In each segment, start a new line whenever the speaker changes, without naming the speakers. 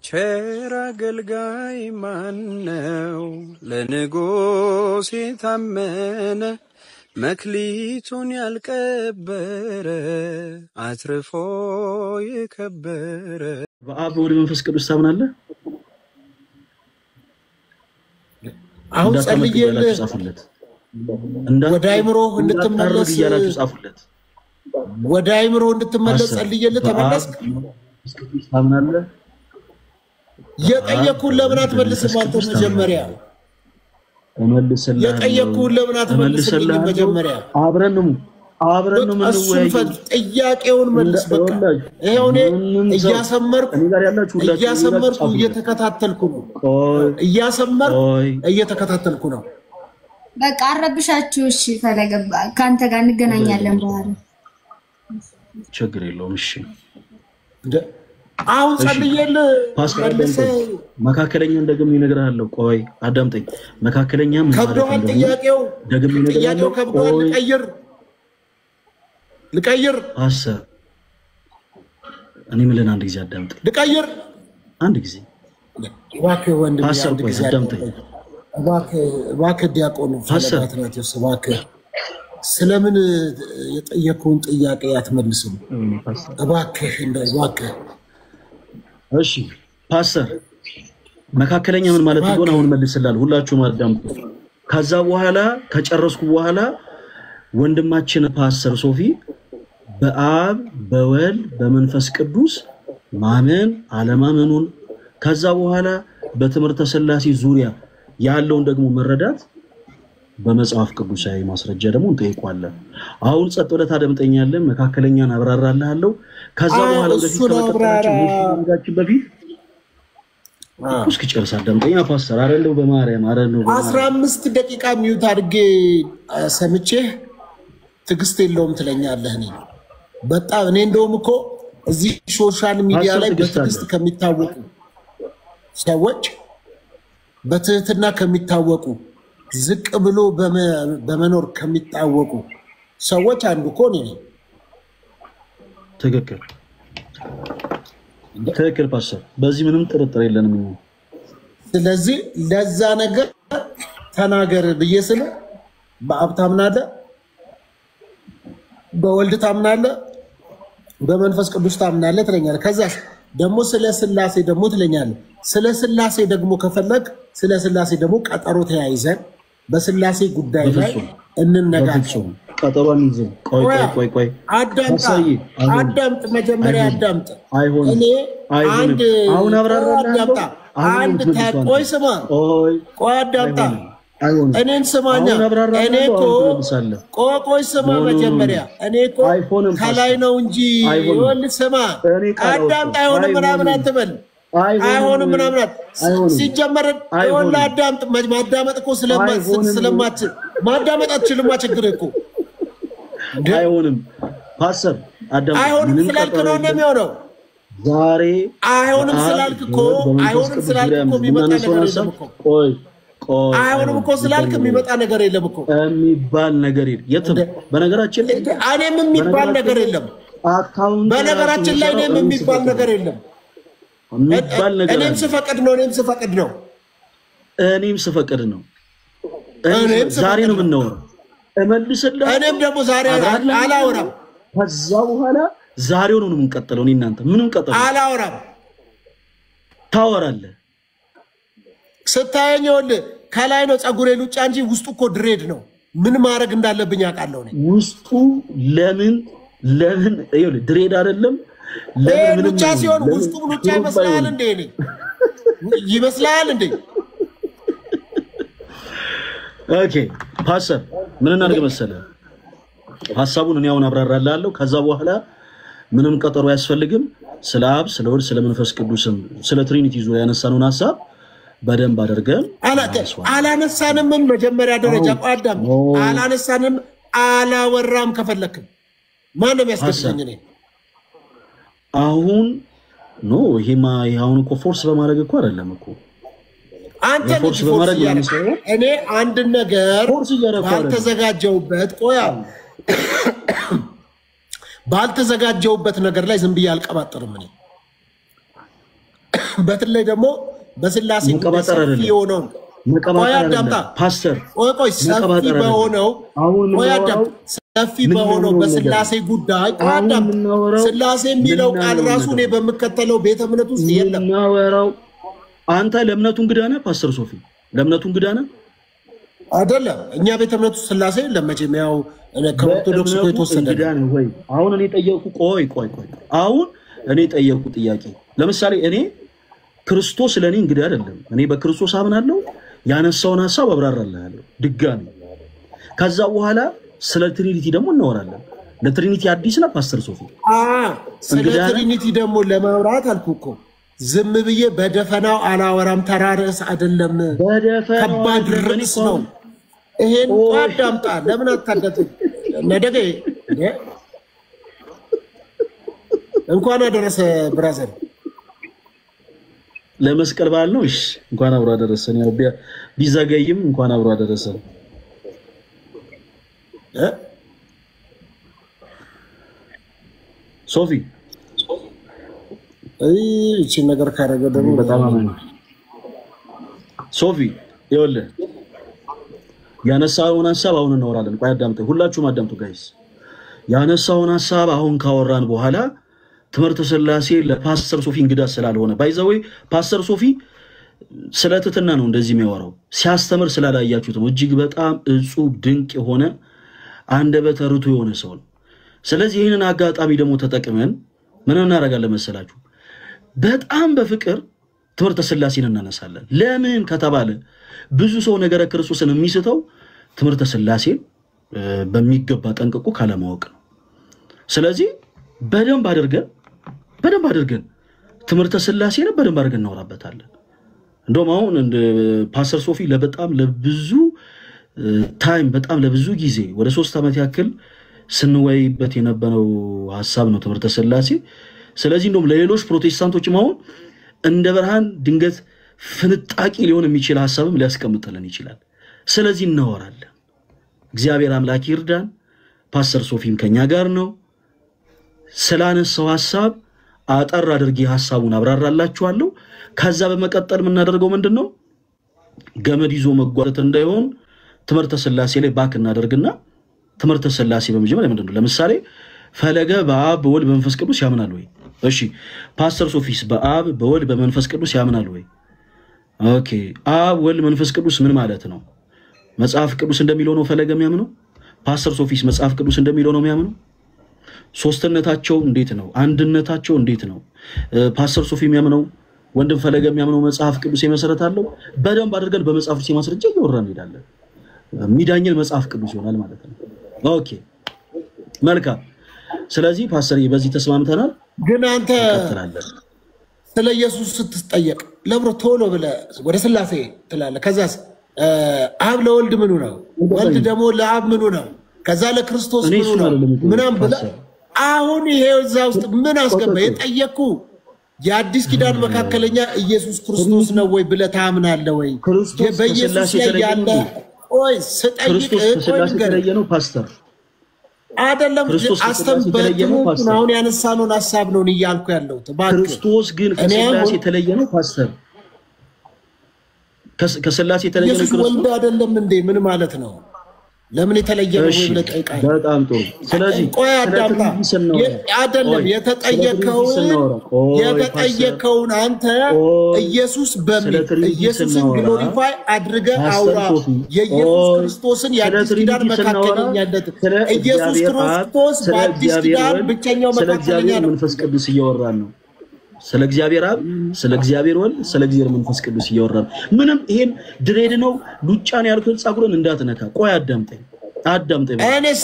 ቸር አገልጋይ ማነው ለንጉሥ የታመነ መክሊቱን ያልቀበረ አትርፎ የከበረ
በአብ ወልድ መንፈስ ቅዱስ ታምናለህ?
አሁን ጸልየልህ ወደ አይምሮ እንድትመለስ
ይያላችሁ ጻፉለት።
ወደ አይምሮ እንድትመለስ ጸልየልህ ተመለስክ?
ታምናለህ?
የጠየቁን ለምን አትመልስም? አንተ መጀመሪያ
ተመልሰልህ።
የጠየቁን ለምን አትመልስም? መጀመሪያ አብረን ነው የምንወያየው። ጥያቄውን መልስ። በቃ ይሄው እኔ እያሰመርኩ እየተከታተልኩ ነው። እየተከታተልኩ ነው።
በቃ አረብሻችሁ። እሺ ፈለገ ካንተ ጋር እንገናኛለን በኋላ።
ችግር የለውም። እሺ
አሁን ጸልየልህ
መካከለኛ እንደገም ይነግራለሁ። ቆይ አዳምጠኝ። መካከለኛ ምን
ከብዶሃል? ጥያቄው ከብዶሃል? ልቀይር
አሰብ እኔ ምለን አንድ ጊዜ አዳምጥ።
ልቀይር
አንድ ጊዜ
እባክህ ወንድም
አንድ ጊዜ አዳምጠኝ።
እባክህ ዲያቆን ፈለጋትናቴስ እባክህ ስለምን የጠየቁን ጥያቄ አትመልስም? እባክህ እባክህ።
እሺ ፓስተር መካከለኛ ምን ማለት እንደሆነ አሁን መልስላል። ሁላችሁም አዳምጡ። ከዛ በኋላ ከጨረስኩ በኋላ ወንድማችን ፓስተር ሶፊ በአብ በወልድ በመንፈስ ቅዱስ ማመን አለማመኑን ከዛ በኋላ በትምህርተ ሥላሴ ዙሪያ ያለውን ደግሞ መረዳት በመጽሐፍ ቅዱሳዊ ማስረጃ ደግሞ እንጠይቋለን። አሁን ጸጥ ብለህ ታደምጠኛለህ። መካከለኛን አብራራልሃለሁ። ከዛ በኋላ ወደፊት ከመቀጠላችን በፊት እስኪ ጨርስ አዳምጠኛ ፓስተር። አረለው በማርያም አረለው
15 ደቂቃ ሚዩት አድርጌ ሰምቼ ትግስት የለውም ትለኛለህ። በጣም እኔ እንደውም እኮ እዚህ ሶሻል ሚዲያ ላይ በትግስት ከሚታወቁ ሰዎች በትህትና ከሚታወቁ ዝቅ ብሎ በመኖር ከሚታወቁ ሰዎች አንዱ እኮ ነኝ። ትክክል ፓስተር፣ በዚህ ምንም ጥርጥር የለንም። ስለዚህ ለዛ ነገር ተናገር ብዬ ስለ በአብ ታምናለህ፣ በወልድ ታምናለህ፣ በመንፈስ ቅዱስ ታምናለህ ትለኛለህ። ከዛ ደግሞ ስለ ሥላሴ ደግሞ ትለኛለህ። ስለ ሥላሴ ደግሞ ከፈለግ ስለ ሥላሴ ደግሞ ቀጠሮ ተያይዘን በሥላሴ ጉዳይ ላይ እንነጋገር።
ቀጠሮን ይዘን ቆይ
አዳምጥ፣ መጀመሪያ አዳምጥ። እኔ
አሁን አብራራለሁ።
አንድ ታቆይ ስማ፣ ቆይ አዳምጣ። እኔን ስማኛ። እኔ እኮ ቆይ ስማ መጀመሪያ። እኔ እኮ ከላይ ነው እንጂ ወል ስማ አዳምጣ። አይሆንም ምናምን አትበል። አይሆንም ምናምን ሲጀመር ወላ አዳምጥ። ማዳመጥ እኮ ስለማትችል ማዳመጥ አትችልም። ችግር እኮ
አይሆንም ፓስተር አዳምጥ።
አይሆንም ስላልክ ነው እንደሚሆነው
ዛሬ።
አይሆንም ስላልክ እኮ የሚመጣ ነገር የለም እኮ። አይሆንም እኮ ስላልክ የሚመጣ ነገር የለም እኮ።
የሚባል ነገር የለም። በነገራችን ላይ
እኔም የሚባል ነገር የለም። በነገራችን ላይ እኔም የሚባል ነገር የለም። እኔም ስፈቅድ ነው። ዛሬ ነው የምናወራው። እመልስልህ። እኔም ደግሞ ዛሬ አላወራም።
ከዛ በኋላ ዛሬው ነው የምንቀጥለው። እኔ እናንተ ምንም ቀጥለው
አላወራም።
ታወራለህ።
ስታየኝ ይኸውልህ ከላይ ነው ፀጉሬ ሉጫ እንጂ ውስጡ እኮ ድሬድ ነው። ምን ማድረግ እንዳለብኝ አውቃለሁ። እኔ
ውስጡ ለምን ይኸውልህ ድሬድ አይደለም።
ለምን ሉጫ ሲሆን ውስጡ ሉጫ ይመስላል እንዴ? ይመስላል እንዴ?
ኦኬ ፓስተር ምን እናድርግ መሰለህ? ሐሳቡን እኔ አሁን አብራራላለሁ። ከዛ በኋላ ምንም ቀጠሮ አያስፈልግም። ስለ አብ ስለ ወልድ ስለ መንፈስ ቅዱስም ስለ ትሪኒቲ ዙሪያ ያነሳነውን ሐሳብ በደንብ አድርገን
አላነሳንም። መጀመሪያ ደረጃ አዳም አላነሳንም። አላወራም። ከፈለክ ማንም ያስከፍለኝ እኔ
አሁን ነው ይሄማ አሁን እኮ ፎርስ በማድረግ እኮ አይደለም እኮ
አንተ ፎርስ በማድረግ እኔ አንድ ነገር ባልተዘጋጀውበት ባልተዘጋጀውበት ነገር ላይ ዝም ብዬ አልቀባጥርም። እኔ በተለይ ደግሞ በስላሴ ሰፊ የሆነው
ፓስተር
ቆይ ሰፊ በሆነው ሰፊ በሆነው በስላሴ ጉዳይ ስላሴ የሚለው ቃል ራሱ ነው በመከተለው ቤተ እምነት ውስጥ የለም
አንተ ለእምነቱ እንግዳ ነህ ፓስተር ሶፊ ለእምነቱ እንግዳ ነህ
አይደለም እኛ ቤተ እምነቱ ስላሴ ለመቼም ያው ከኦርቶዶክስ ነው የተወሰደ
ወይ አሁን እኔ ጠየቁ ቆይ አሁን እኔ ጠየቁ ጥያቄ ለምሳሌ እኔ ክርስቶስ ለኔ እንግዳ አይደለም እኔ በክርስቶስ አምናለሁ ያነሳውን ሐሳብ አብራራለሁ ድጋሚ ከዛ በኋላ ስለ ትሪኒቲ ደግሞ እናወራለን ለትሪኒቲ አዲስ ነው ፓስተር ሶፊ
ስለ ትሪኒቲ ደግሞ ለማውራት አልኩኮ ዝም ብዬ በደፈናው አላወራም ተራርስ አይደለም ከባድ ርዕስ ነው ይሄን አዳምጣ ለምን አታደጥ ነደገ እንኳን አደረሰ ብራዘር
ለመስቀል በዓል ነው እሺ እንኳን አብሮ አደረሰን ያው ቢዘገይም እንኳን አብሮ አደረሰን ሶፊ
እቺ ነገር ካረገ ደግሞ
በጣም አማን ሶፊ ይወለ ያነሳውን ሐሳብ አሁን እናወራለን ቆይ አዳምጡ ሁላችሁም አዳምጡ ጋይስ ያነሳውን ሐሳብ አሁን ካወራን በኋላ ትምህርተ ስላሴ ለፓስተር ሶፊ እንግዳ ስላልሆነ ባይዘው ፓስተር ሶፊ ስለትትና ነው እንደዚህ የሚያወራው ሲያስተምር ስላላያችሁት ነው እጅግ በጣም እጹብ ድንቅ የሆነ አንደበተ ርቱዕ የሆነ ሰው ነው ስለዚህ ይሄንን አጋጣሚ ደግሞ ተጠቅመን ምን እናደርጋለን መሰላችሁ በጣም በፍቅር ትምህርተ ስላሴን እናነሳለን ለምን ከተባለ ብዙ ሰው ነገረ ክርስቶስን የሚስተው ትምህርተ ስላሴን በሚገባ ጠንቅቆ ካለማወቅ ነው ስለዚህ በደንብ አድርገን ትምህርተ ስላሴን በደንብ አድርገን እናወራበታለን እንደውም አሁን ፓስተር ሶፊ ለበጣም ለብዙ ታይም በጣም ለብዙ ጊዜ ወደ 3 አመት ያክል ስንወይበት የነበረው ሐሳብ ነው ትምህርተ ስላሴ ስለዚህ እንደውም ለሌሎች ፕሮቴስታንቶችም አሁን እንደ ብርሃን ድንገት ፍንጣቂ ሊሆን የሚችል ሐሳብም ሊያስቀምጥልን ይችላል ስለዚህ እናወራለን እግዚአብሔር አምላክ ይርዳን ፓስተር ሶፊም ከኛ ጋር ነው ስላነሳው ሐሳብ አጠር አድርጌ ሐሳቡን አብራራላችኋለሁ ከዛ በመቀጠል ምን እናደርገው ምንድነው ገመድ ይዞ መጓተት እንዳይሆን ትምህርተ ስላሴ ላይ ባክ እናደርግና ትምህርተ ስላሴ በመጀመሪያ ምንድነው ለምሳሌ ፈለገ በአብ በወልድ በመንፈስ ቅዱስ ያምናል ወይ እሺ ፓስተር ሶፊስ በአብ በወልድ በመንፈስ ቅዱስ ያምናል ወይ ኦኬ አብ ወልድ መንፈስ ቅዱስ ምን ማለት ነው መጽሐፍ ቅዱስ እንደሚለው ነው ፈለገ የሚያምነው ፓስተር ሶፊስ መጽሐፍ ቅዱስ እንደሚለው ነው የሚያምነው ሶስተነታቸው እንዴት ነው አንድነታቸው እንዴት ነው ፓስተር ሶፊ የሚያምነው ወንድም ፈለገ የሚያምነው መጽሐፍ ቅዱስ የመሰረታለው በደንብ አድርገን በመጽሐፍ ቅዱስ ማስረጃ ይወራን ይላል ሚዳኝል መጽሐፍ ቅዱስ ይሆናል ማለት ነው ኦኬ መልካም ስለዚህ ፓስተር በዚህ ተስማምተናል
ግን አንተ ስለ ኢየሱስ ስትጠየቅ ለብሮ ቶሎ ብለ ወደ ስላሴ ትላለህ ከዛስ አብ ለወልድ ምኑ ነው ወልድ ደግሞ ለአብ ምኑ ነው ከዛ ለክርስቶስ ምኑ ነው ምናም ብለ አሁን ይሄው እዛው ውስጥ ምን አስገባ የጠየቁ የአዲስ ኪዳን መካከለኛ ኢየሱስ ክርስቶስ ነው ወይ ብለ ታምናለህ ወይ በኢየሱስ ላይ ያለ ኦይ ስጠይቅ
ክርስቶስ የተለየ ነው ፓስተር
አይደለም አስተምበትም አሁን ያነሳነውን ሐሳብ ነው ይያልኩ ያለው
ክርስቶስ ግን ከስላሴ የተለየ ነው ፓስተር ከስላሴ የተለየ ነው ክርስቶስ
ወልድ አይደለም እንዴ ምን ማለት ነው ለምን የተለየ ነው ወይ ለጠይቃይ
በጣም ጥሩ ስለዚህ
ቆይ አዳምጣ አይደለም የተጠየቀውን አንተ ኢየሱስ በሚል ኢየሱስን ግሎሪፋይ አድርገ አውራ የኢየሱስ ክርስቶስን የአዲስ ኪዳን መካከለኛነት ኢየሱስ ክርስቶስ በአዲስ ኪዳን ብቸኛው መካከለኛ ነው
መንፈስ ቅዱስ እያወራን ነው ስለ እግዚአብሔር አብ ስለ እግዚአብሔር ወልድ ስለ እግዚአብሔር መንፈስ ቅዱስ እያወራን ምንም ይሄን ድሬድ ነው ሉጫን ያልኩት ጻጉርን እንዳትነካ ቆይ አዳምጠኝ
እኔስ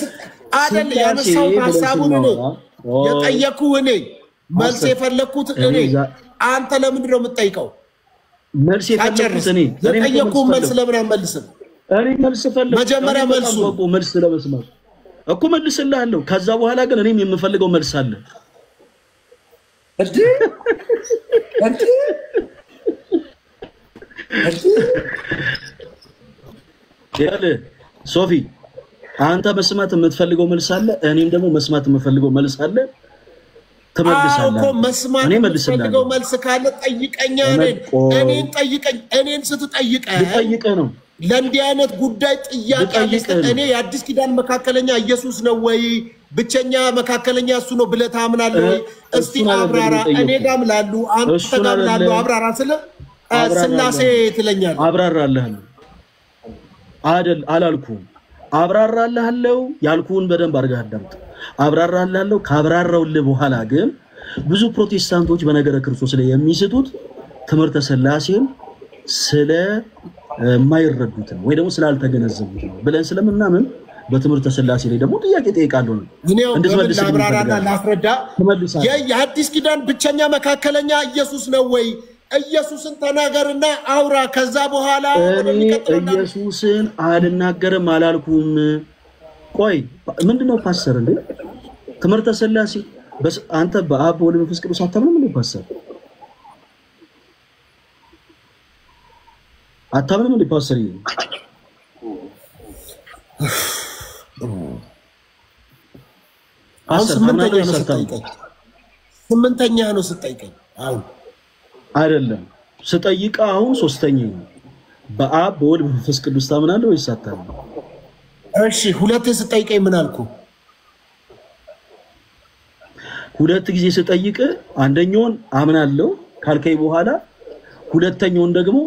አይደል ያነሳው ሐሳቡን ነው የጠየቁህ እኔ መልስ የፈለኩት እኔ አንተ ለምን ነው የምትጠይቀው
መልስ የፈለኩት እኔ
የጠየቁህ መልስ ለምን አልመልስም
እኔ መልስ ፈለኩ
መጀመሪያ
መልስ ለመስማት እኮ መልስልሃለሁ ከዛ በኋላ ግን እኔም የምፈልገው መልስ አለ
እንዴ
ያለ ሶፊ አንተ መስማት የምትፈልገው መልስ አለ እኔም ደግሞ መስማት የምፈልገው መልስ አለ ተመልሳለህ
እኮ መስማት ፈልገው መልስ ካለ ጠይቀኛ እኔን ጠይቀኝ እኔን ስትጠይቀኝ
ነው
ለእንዲህ አይነት ጉዳይ ጥያቄ እኔ የአዲስ ኪዳን መካከለኛ ኢየሱስ ነው ወይ ብቸኛ መካከለኛ እሱ ነው ብለህ ታምናለህ ወይ እስቲ አብራራ እኔ ጋም ላሉ አንተ ጋም ላሉ አብራራ ስለ ስላሴ ትለኛለህ
አብራራለህ አይደል አላልኩም አብራራለሁ ያልኩን በደንብ አድርገህ አዳምጥ አብራራለሁ ካብራራውልህ በኋላ ግን ብዙ ፕሮቴስታንቶች በነገረ ክርስቶስ ላይ የሚስቱት ትምህርተ ስላሴን ስለ ማይረዱት ወይ ደግሞ ስላልተገነዘቡት ነው ብለን ስለምናምን በትምህርተ ስላሴ ላይ ደግሞ ጥያቄ ጠይቃለሁ
እንደዚህ አብራራና ላፍረዳ የአዲስ ኪዳን ብቸኛ መካከለኛ ኢየሱስ ነው ወይ ኢየሱስን ተናገርና አውራ ከዛ በኋላ
ኢየሱስን አልናገርም አላልኩም ቆይ ምንድነው ፓስተር እንዴ ትምህርተ ስላሴ በስ አንተ በአብ ወልድ መንፈስ ቅዱስ አታምንም እንዴ ፓስተር አታምንም እንዴ ፓስተር
ስምንተኛ ነው ስጠይቀኝ አሁን
አይደለም ስጠይቅ አሁን ሶስተኛ በአብ በወልድ መንፈስ ቅዱስ ታምናለህ ወይስ አታምንም
እሺ ሁለት ስጠይቀኝ ምን አልኩ
ሁለት ጊዜ ስጠይቅ አንደኛውን አምናለሁ ካልከይ በኋላ ሁለተኛውን ደግሞ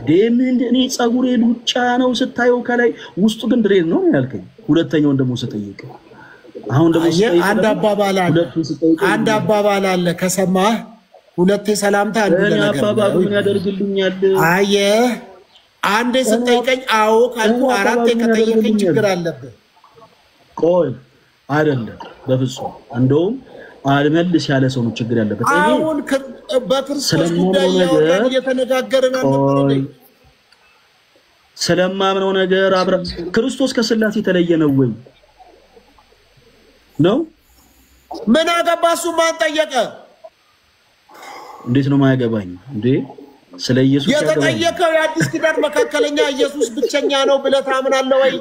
ደምን እኔ ጻጉሬ ሉጫ ነው ስታየው ከላይ ውስጡ ግን ድሬን ነው ያልከኝ ሁለተኛውን ደግሞ ስጠይቅ አሁን ደግሞ
አንድ አባባል አለ ከሰማህ ሁለቴ ሰላምታ አንዱ ለነገር
አባባሉ ምን ያደርግልኛል
አየ አንዴ ስጠይቀኝ አዎ ካልኩ አራቴ ከጠየቀኝ ችግር አለበት
ቆይ አይደለም በፍጹም እንደውም አልመልስ ያለ ሰው ነው ችግር ያለበት
አሁን በክርስቶስ ጉዳይ ያወራን እየተነጋገርን ነበር
ስለማምነው ነገር አብራ ክርስቶስ ከስላሴ ተለየ ነው ወይ ነው
ምን አገባሱ ማን ጠየቀ
እንዴት ነው ማያገባኝ እንዴ ስለ ኢየሱስ
የተጠየቀው የአዲስ ኪዳን መካከለኛ ኢየሱስ ብቸኛ ነው ብለህ ታምናለህ ወይ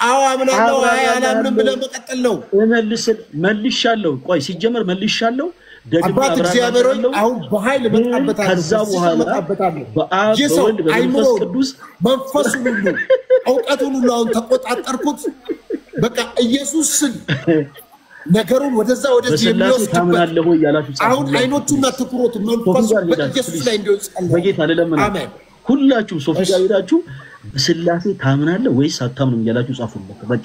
አዎ አምናለሁ አያላምንም ብለህ መቀጠል ነው
መልሻለሁ ቆይ ሲጀመር መልሻለሁ ደግሞ
አብራራለሁ አሁን በኃይል መጣበታለሁ
ከዛ በኋላ በአብ በወልድ በመንፈስ ቅዱስ
መንፈሱ ሁሉ ዕውቀቱን ሁሉ አሁን ተቆጣጣርኩት በቃ ኢየሱስ ነገሩን ወደዛ ወደዚህ
ታምናለህ ወይ ያላችሁ
አሁን አይኖቹና ትኩሮቱ መንፈሱ በኢየሱስ ላይ እንደወጣለ
በጌታ ለለምን
አሜን
ሁላችሁ ሶፊያ ሄዳችሁ በስላሴ ታምናለህ ወይስ አታምንም ያላችሁ ጻፉለት በቃ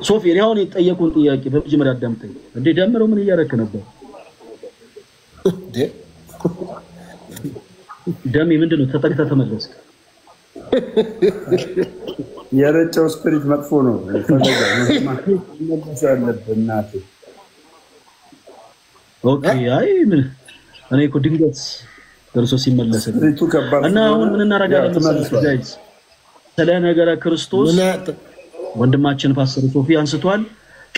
ሶፊ እኔ አሁን የጠየቁን ጥያቄ በመጀመሪያ አዳምጠኝ እንዴ ደምረው ምን እያረክ ነበር ደሜ ምንድነው ተጠቅተ ተመለስክ
የረጨው ስፒሪት መጥፎ ነው እናቴ
ኦኬ አይ ምን እኔ እኮ ድንገት ደርሶ ሲመለስ እና አሁን ምን እናረጋለን ጋይስ ስለ ነገረ ክርስቶስ ወንድማችን ፓስተር ሶፊ አንስቷል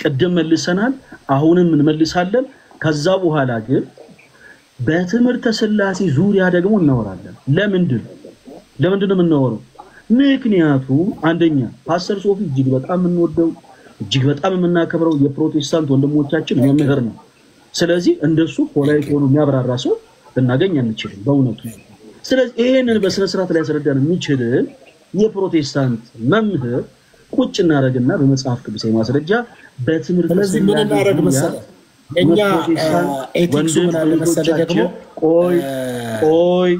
ቅድም መልሰናል አሁንም እንመልሳለን ከዛ በኋላ ግን በትምህርተ ስላሴ ዙሪያ ደግሞ እናወራለን ለምንድን ነው የምናወራው ምክንያቱም አንደኛ ፓስተር ሶፊ እጅግ በጣም እንወደው እጅግ በጣም የምናከብረው የፕሮቴስታንት ወንድሞቻችን መምህር ነው ስለዚህ እንደሱ ፖላይት ሆኖ የሚያብራራ ሰው ልናገኝ አንችልም በእውነቱ ስለዚህ ይሄንን በስነ ስርዓት ላይ ያስረዳን የሚችል የፕሮቴስታንት መምህር ቁጭ እናረግና በመጽሐፍ ቅዱስ ማስረጃ በትምህርት
ስለዚህ ምን እናረግ መሰለ እኛ ኤቲክሱ ምን አለ መሰለ ደግሞ ቆይ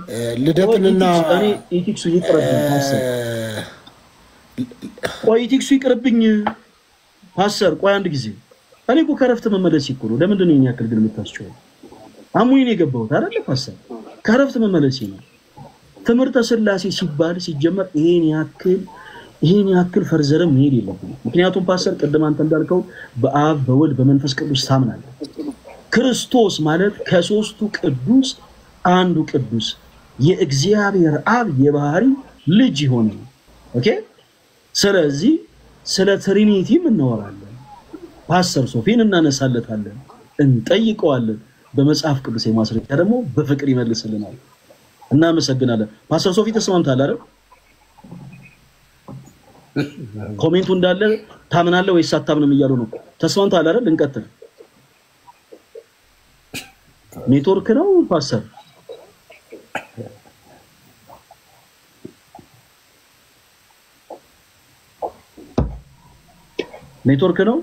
ልደትንና እኔ ኤቲክሱ ይቅርብኝ ቆይ ኤቲክሱ ይቅርብኝ ፓስተር ቆይ አንድ ጊዜ እኔ እኮ ከረፍት መመለስ ይኩሩ ለምንድን ነው የሚያክል ግን የምታስጨው አሙይን የገባው አይደል ፓስተር ከረፍት መመለስ ነው ትምህርተ ስላሴ ሲባል ሲጀመር ይሄን ያክል ፈርዘረም መሄድ የለብንም ምክንያቱም ፓስተር ቀደም አንተ እንዳልከው በአብ በወልድ በመንፈስ ቅዱስ ታምናለህ ክርስቶስ ማለት ከሶስቱ ቅዱስ አንዱ ቅዱስ የእግዚአብሔር አብ የባህሪ ልጅ ሆነ ኦኬ ስለዚህ ስለ ትሪኒቲ እናወራለን ፓስተር ሶፊን እናነሳለታለን እንጠይቀዋለን በመጽሐፍ ቅዱስ የማስረጃ ደግሞ በፍቅር ይመልስልናል እናመሰግናለን ፓስተር ሶፊ ተስማምታል አይደል ኮሜንቱ እንዳለ ታምናለህ ወይስ አታምንም እያሉ ነው ተስማምታል አይደል እንቀጥል ኔትወርክ ነው ፓስተር ኔትወርክ ነው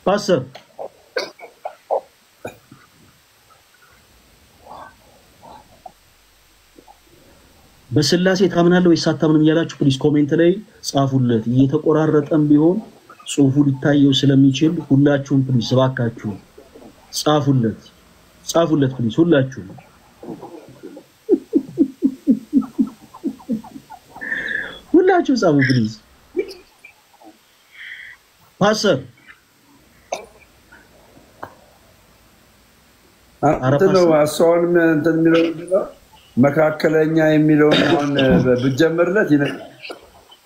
ፓስተር በስላሴ ታምናለህ ወይስ አታምንም እያላችሁ ፕሊስ ኮሜንት ላይ ጻፉለት እየተቆራረጠም ቢሆን ጽሁፉ ሊታየው ስለሚችል ሁላችሁም ፕሊስ እባካችሁ ጻፉለት ፕሊስ ሁላችሁም ጻፉ ፕሊስ ፓስተር
አራተኛው አሳውን እንትን የሚለው መካከለኛ የሚለው አሁን በጀመርለት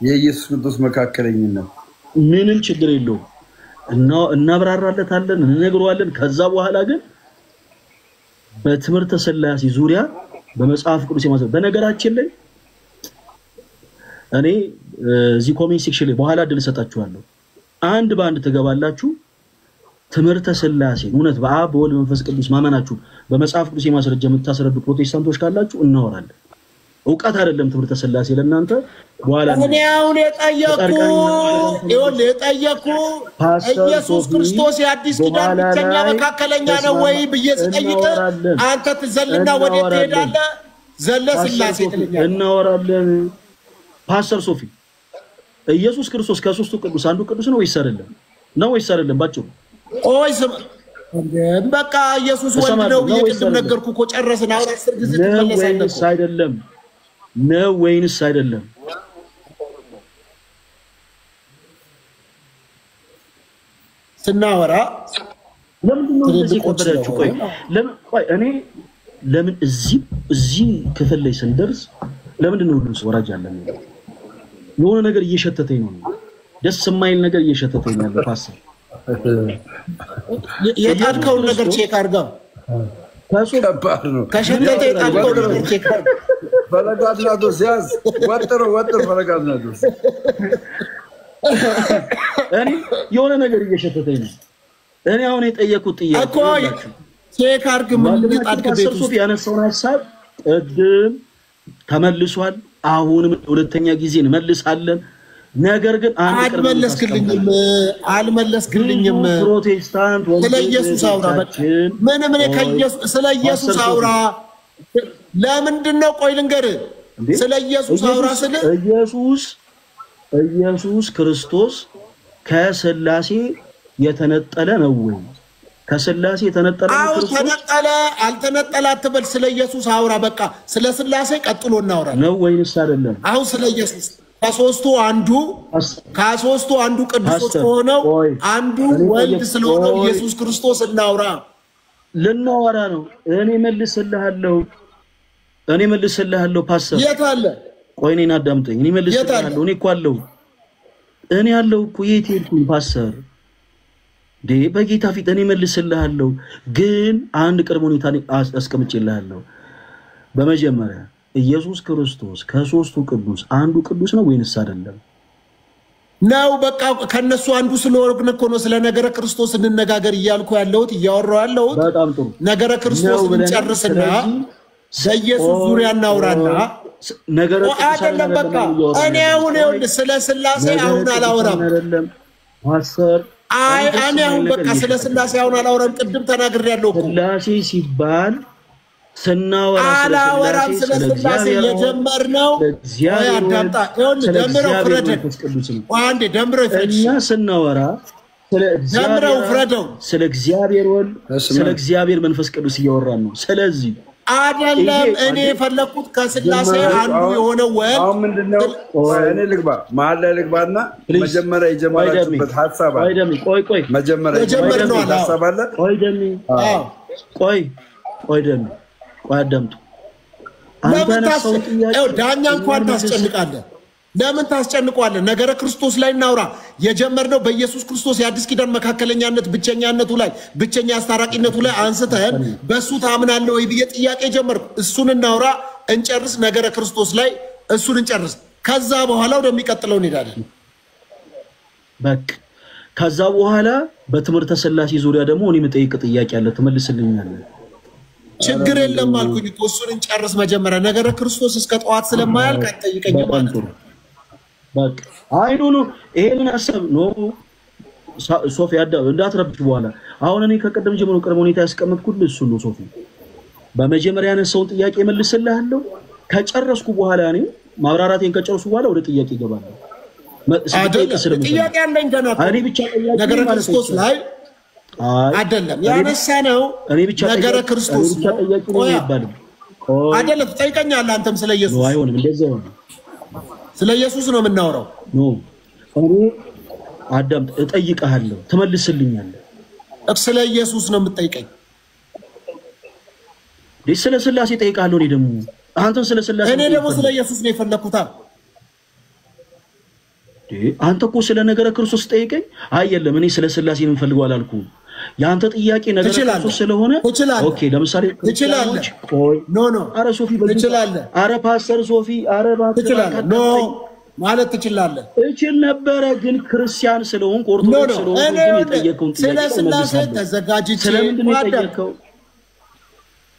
የኢየሱስ ክርስቶስ መካከለኝነት
ምንም ችግር የለው እና እናብራራለታለን እንነግረዋለን ከዛ በኋላ ግን በትምህርተ ሥላሴ ዙሪያ በመጽሐፍ ቅዱስ የማዘብ በነገራችን ላይ እኔ እዚህ ኮሜንት ሴክሽን ላይ በኋላ ድል ሰጣችኋለሁ አንድ ባንድ ተገባላችሁ ትምህርተ ሥላሴ እውነት በአብ በወልድ መንፈስ ቅዱስ ማመናችሁ በመጽሐፍ ቅዱስ የማስረጃ የምታስረዱ ፕሮቴስታንቶች ካላችሁ እናወራለን ዕውቀት አይደለም ትምህርተ ሥላሴ ለእናንተ በኋላ
እኔ አሁን የጠየቁ ኢየሱስ ክርስቶስ የአዲስ ኪዳን ብቸኛ መካከለኛ ነው ወይ ብዬ ስጠይቅ አንተ ትዘልና ወዴት ትሄዳለህ ዘለ ሥላሴ ትልኛለህ
እናወራለን ፓስተር ሶፊ ኢየሱስ ክርስቶስ ከሶስቱ ቅዱስ አንዱ ቅዱስ ነው ወይስ አይደለም ባጭሩ
ኦይስ በቃ ኢየሱስ ወልድ ነው እየቀደም ነገርኩ እኮ ጨረስን አሁን 10 ጊዜ ተመለሳለሁ
ነው ወይንስ አይደለም
ስናወራ
ለምን ነው እንደዚህ ቆጠራችሁ ቆይ እኔ ለምን እዚህ ክፍል ላይ ስንደርስ ለምን ነው ሁሉ ወራጅ ያለን የሆነ ነገር እየሸተተኝ ነው ደስ የማይል ነገር እየሸተተኝ ያለ ፓስተር
የታልከው ነገር ቼክ አድርጋው
ከባድ ነው
ከሸተተ የታልከው ነገር ቼክ አድርጋው
ፈለጋድናዶስ ያዝ ወጥሮ ፈለጋድናዶስ
እኔ የሆነ ነገር እየሸተተኝ ነው እኔ አሁን የጠየቁት ጥያቄ
እኮ ቼክ አድርግ ምን ልጣድክ ቤት ውስጥ
ያነሳውን ሐሳብ ቅድም ተመልሷል አሁንም ሁለተኛ ጊዜ እንመልሳለን ነገር ግን አንድ አልመለስክልኝም ፕሮቴስታንት
ስለ ኢየሱስ አውራ በቃ ምንም ስለ ኢየሱስ አውራ ለምንድን ነው ቆይ ልንገርህ ስለ ኢየሱስ አውራ ስለ ኢየሱስ ክርስቶስ ከሥላሴ የተነጠለ ነው ወይ ከሥላሴ የተነጠለ ነው ክርስቶስ አልተነጠለ አትበል ስለ ኢየሱስ አውራ በቃ ስለ ሥላሴ ቀጥሎ እናወራለን
ነው ወይስ አይደለም
አሁን ስለ ኢየሱስ ከሶስቱ አንዱ ቅዱስ ሆነው አንዱ ወልድ ስለሆነው ኢየሱስ ክርስቶስ እናውራ
ለናወራ ነው እኔ መልስልሃለሁ ፓስተር
የት አለ
ቆይ እኔን አዳምጠኝ እኔ መልስልሃለሁ እኔ እኮ አለሁ እኮ የት ሄድኩኝ ፓስተር በጌታ ፊት እኔ መልስልሃለሁ ግን አንድ ቅድመ ሁኔታ አስቀምጬልሃለሁ በመጀመሪያ ኢየሱስ ክርስቶስ ከሶስቱ ቅዱስ አንዱ ቅዱስ ነው ወይንስ አይደለም
ነው በቃ ከነሱ አንዱ ስለሆነ እኮ ነው ስለ ነገረ ክርስቶስ እንነጋገር እያልኩ ያለሁት እያወራው ያለሁት
በጣም ጥሩ
ነገረ ክርስቶስ እንጨርስና በኢየሱስ ዙሪያ እናውራና
ነገረ
አይደለም በቃ እኔ አሁን ስለ ሥላሴ አሁን አላወራም
ፓስተር
እኔ አሁን በቃ ስለ ሥላሴ አሁን አላወራም ቅድም ተናግሬያለሁ እኮ
ሥላሴ ሲባል ስናወራ
ስለ ሥላሴ የጀመርነው አዳምጣ ደምረው ፍረደን አንዴ ደምረው
እኛ ስናወራ
ደምረው ፍረደው
ስለ እግዚአብሔር ወልድ ስለ እግዚአብሔር መንፈስ ቅዱስ እያወራን ነው ስለዚህ
አይደለም እኔ የፈለኩት ከሥላሴ አንዱ የሆነ ወልድ
አሁን ምንድነው እኔ ልግባ መሀል ላይ ልግባና መጀመሪያ የጀመራችሁበት ሐሳብ አለ
ቆይ
መጀመሪያ
የጀመርነው
ሐሳብ አለ
ቆይ አዳምጡ
ዳኛ እንኳን ታስጨንቃለህ ለምን ታስጨንቋለህ ነገረ ክርስቶስ ላይ እናውራ የጀመርነው በኢየሱስ ክርስቶስ የአዲስ ኪዳን መካከለኛነት ብቸኛነቱ ላይ ብቸኛ አስታራቂነቱ ላይ አንስተን በሱ ታምናለህ ወይ ብዬ ጥያቄ ጀመርኩ እሱን እናውራ እንጨርስ ነገረ ክርስቶስ ላይ እሱን እንጨርስ ከዛ በኋላ ወደሚቀጥለው እንሄዳለን
በቃ ከዛ በኋላ በትምህርተ ሥላሴ ዙሪያ ደግሞ እኔ መጠይቅ ጥያቄ አለ ትመልስልኛለህ
ችግር የለም አልኩኝ እኮ እሱን እንጨርስ መጀመሪያ ነገረ ክርስቶስ እስከ ጠዋት ስለማያልቅ አትጠይቀኝ ማለት ነው
በቃ አይ ኖ ይሄንን ሐሳብ ነው ሶፊያ እንዳትረብሽ በኋላ አሁን እኔ ከቀደም ጀምሮ ቅርብ ሁኔታ ያስቀመጥኩልህ እሱ ነው ሶፊ በመጀመሪያ ያነሳውን ጥያቄ መልስልሃለሁ ከጨረስኩ በኋላ እኔ ማብራራቴን ከጨረስኩ በኋላ ወደ ጥያቄ ይገባል
ጥያቄ አለኝ ገና እኔ ብቻ ነገረ ክርስቶስ ላይ አይደለም ያነሳነው ነገረ ክርስቶስ
ጥያቄ ነው ይባላል
አይደለም ትጠይቀኛለህ አንተም ስለ ኢየሱስ
ነው አይሆንም እንደዚህ ነው
ስለ ኢየሱስ ነው የምናወራው
ነው እኔ አዳም እጠይቀሃለሁ ትመልስልኛለህ
ስለ ኢየሱስ ነው የምትጠይቀኝ
ስለ ሥላሴ እጠይቃለሁ እኔ ደግሞ አንተን ስለ ሥላሴ
እኔ ደግሞ ስለ ኢየሱስ ነው የፈለኩት
አንተ እኮ ስለ ነገረ ክርስቶስ ጠይቀኝ አይደለም እኔ ስለ ሥላሴ ምን ፈልገው አላልኩም ያንተ ጥያቄ ነገረ ክርስቶስ ስለሆነ ኦኬ ለምሳሌ
ትችላለህ ኖ
አረ ሶፊ
ትችላለህ
አረ ፓስተር ሶፊ አረ
ትችላለህ ኖ ማለት ትችላለህ
እችል ነበረ ግን ክርስቲያን ስለሆንኩ ኦርቶዶክስ ስለሆንኩ ግን የጠየቀውን ጥያቄ
ስለ ሥላሴ ተዘጋጅቼ
ስለምን የጠየቀው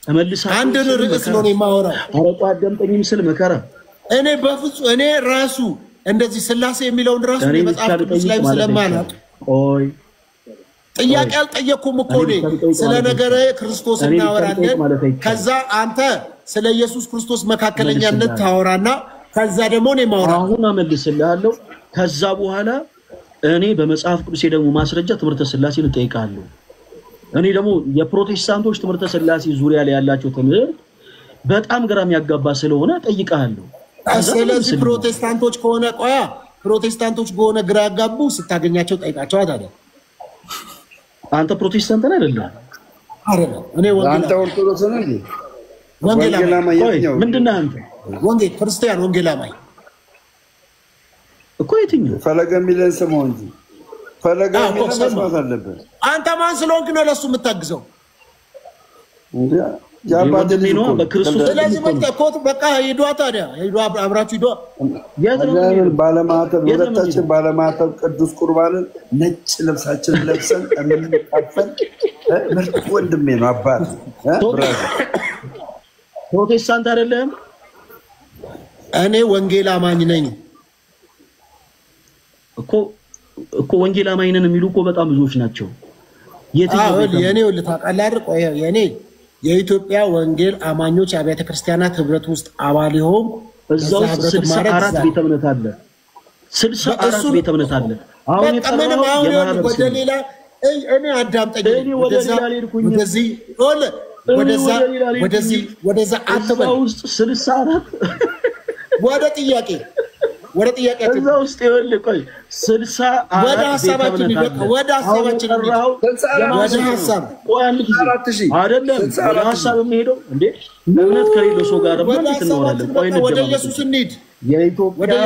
እመልሳለሁ
አንድ ርዕስ ነው የማወራው
አረ ቋደምጠኝ ምስል መከራ
እኔ በፍጹም እኔ ራሱ እንደዚህ ሥላሴ የሚለውን ራሱ የመጽሐፍ ቅዱስ ላይ ስለማናውቅ
ኦይ
ጥያቄ አልጠየኩም እኮ እኔ ስለ ነገረ ክርስቶስ እናወራለን ከዛ አንተ ስለ ኢየሱስ ክርስቶስ መካከለኛነት ታወራና ከዛ ደግሞ እኔ ማወራ
አሁን አመልስልሃለሁ ከዛ በኋላ እኔ በመጽሐፍ ቅዱስ ደግሞ ማስረጃ ትምህርተ ሥላሴን እጠይቃለሁ እኔ ደግሞ የፕሮቴስታንቶች ትምህርተ ሥላሴ ዙሪያ ላይ ያላቸው ትምህርት በጣም ግራም ያጋባ ስለሆነ እጠይቃለሁ
ስለዚህ ፕሮቴስታንቶች ከሆነ ቆያ ፕሮቴስታንቶች በሆነ ግራ ያጋቡ ስታገኛቸው ጠይቃቸው አይደል
አንተ ፕሮቴስታንት ነህ
አይደለም እኔ
አንተ ኦርቶዶክስ ነህ እንዴ
ወንጌላማኝ
ምንድነው አንተ
ወንጌል ክርስቲያን ወንጌላማኝ
እኮ የትኛው
ፈለገ ሚለን ስሙ እንጂ ፈለገ ሚለን መስማት አለበት
አንተ ማን ስለሆንክ ነው ለሱ የምታግዘው
ያባደኝ ነው በክርስቶስ
ስለዚህ በቃ ሄዷ ታዲያ ሄዷ አብራችሁ ሄዷ
ያንን ባለማተብ ሁለታችን ባለማተብ ቅዱስ ቁርባንን ነጭ ልብሳችን ለብሰን እንቀፈል ምርጥ ወንድሜ ነው አባት
ፕሮቴስታንት አይደለም
እኔ ወንጌል አማኝ ነኝ
እኮ ወንጌል አማኝ ነን የሚሉ እኮ በጣም ብዙዎች ናቸው
የትኛው የኔ ልታቀላር ቆይ የኔ የኢትዮጵያ ወንጌል አማኞች አብያተ ክርስቲያናት ህብረት ውስጥ አባል ይሆን
እዛው 64 ቤተ እምነት አለ 64 ቤተ እምነት አለ አሁን
የማህበረሰብ ወደ ሌላ እኔ አዳምጠኝ ወደዛ አትበል
ውስጥ 64
ወደ ጥያቄ
እዛው ውስጥ ይኸውልህ ቆይ 64
ወደ ሐሳባችን ወደ ሐሳብ
ቆይ አንድ ጊዜ አይደለም ወደ ሐሳብ የሚሄደው እንዴ እምነት ከሌለው ሰው ጋር ማለት እንኖራለን ቆይ
ወደ ኢየሱስ እንሂድ
የኢትዮጵያ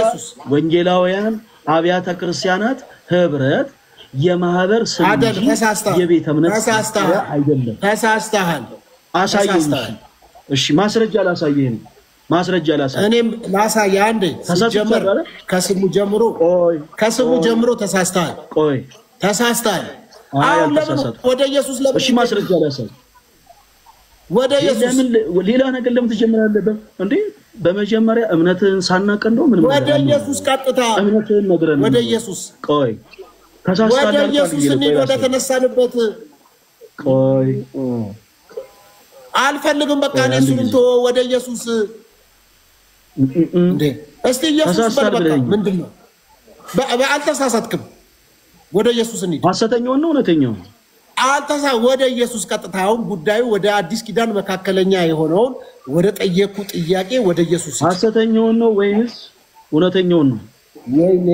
ወንጌላውያን አብያተ ክርስቲያናት ህብረት የማህበር ስም የቤተ እምነት አይደለም
ተሳስተሃል
አሳየኝ እሺ ማስረጃ ላሳየህ ማስረጃ ላሳየህ
እኔም ላሳየህ አንዴ ሲጀመር ከስሙ ጀምሮ ተሳስተሃል
ቆይ
ተሳስተሃል አሁን ለምን ወደ ኢየሱስ ለምን
እሺ ማስረጃ ላሳየህ
ወደ ኢየሱስ
ለምን ሌላ ነገር ለምን ትጀምራለህ እንዴ በመጀመሪያ እምነትህን ሳናቀ ነው ምን
ወደ ኢየሱስ ቀጥታ
እምነትህን ነግረን
ወደ ኢየሱስ
ቆይ
ወደ ኢየሱስ እንሂድ ወደ ተነሳንበት
ቆይ
አልፈልግም በቃ እሱን ተወው ወደ ኢየሱስ እንዴ እስቲ ኢየሱስ በቃ ምንድነው አልተሳሳትክም ወደ ኢየሱስ እንሂድ
ሐሰተኛው ነው እውነተኛው
ወደ ኢየሱስ ቀጥታውን ጉዳዩ ወደ አዲስ ኪዳን መካከለኛ የሆነውን ወደ ጠየቁ ጥያቄ ወደ ኢየሱስ
ሐሰተኛው ነው ወይስ እውነተኛው ነው
ወይኔ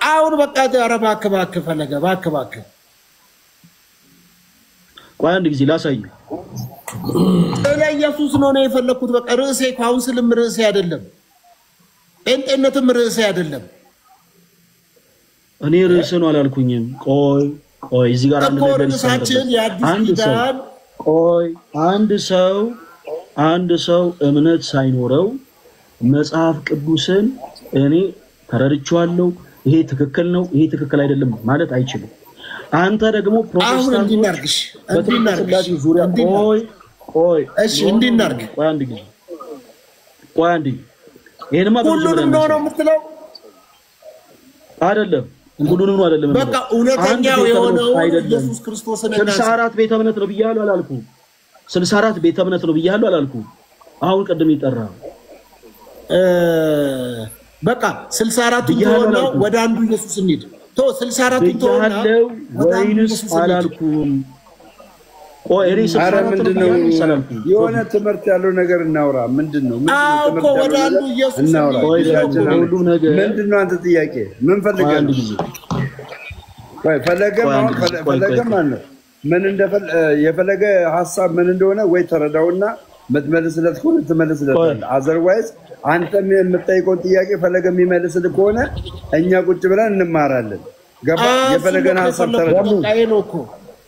አሁን በቃ ተረባከባከ ፈለገ ባከባከ
ቆይ አንድ ጊዜ ላሳየው
ኢየሱስ ነው የፈለኩት በቃ ርዕሴ ካውንስልም ርዕሴ አይደለም ጴንጤነትም ርዕሴ አይደለም
እኔ ርዕሴ ነው አላልኩኝም ቆይ እዚህ ጋር አንድ ነገር ይሳሳል አንድ ሰው እምነት ሳይኖረው መጽሐፍ ቅዱስን እኔ ተረድቻለሁ ይሄ ትክክል ነው ይሄ ትክክል አይደለም ማለት አይችልም አንተ ደግሞ ፕሮቴስታንቶች በትክክል ዙሪያ ቆይ እሺ እንዲናርግ ቆይ አንድ ይሄንማ
ሁሉንም ነው የምትለው
አይደለም ሁሉንም ነው አይደለም
በቃ እውነተኛው የሆነው ኢየሱስ ክርስቶስን
64 ቤተ እምነት ነው ብያለሁ አላልኩም 64 ቤተ እምነት ነው ብያለሁ አላልኩም አሁን ቀደም ይጠራ
በቃ 64 ነው ወደ አንዱ ኢየሱስ እንሂድ ቶ 64 ተወና
ወይንስ አላልኩም ቆይ እኔ 64 ነው
የሆነ ትምህርት ያለው ነገር እናውራ ምንድነው
ትምህርት ወደ አንዱ ኢየሱስ
እናውራ
ሁሉ ነገር
ምንድነው አንተ ጥያቄ ምን ፈልገህ ቆይ ፈለገ ማለት ምን እንደፈለ የፈለገ ሐሳብ ምን እንደሆነ ወይ ተረዳውና መትመልስለት ከሆነ ትመልስለታለህ አዘርዋይስ አንተ የምትጠይቀው ጥያቄ ፈለገ የሚመልስልህ ከሆነ እኛ ቁጭ ብለን እንማራለን ገባ የፈለገን ሐሳብ ተረዳው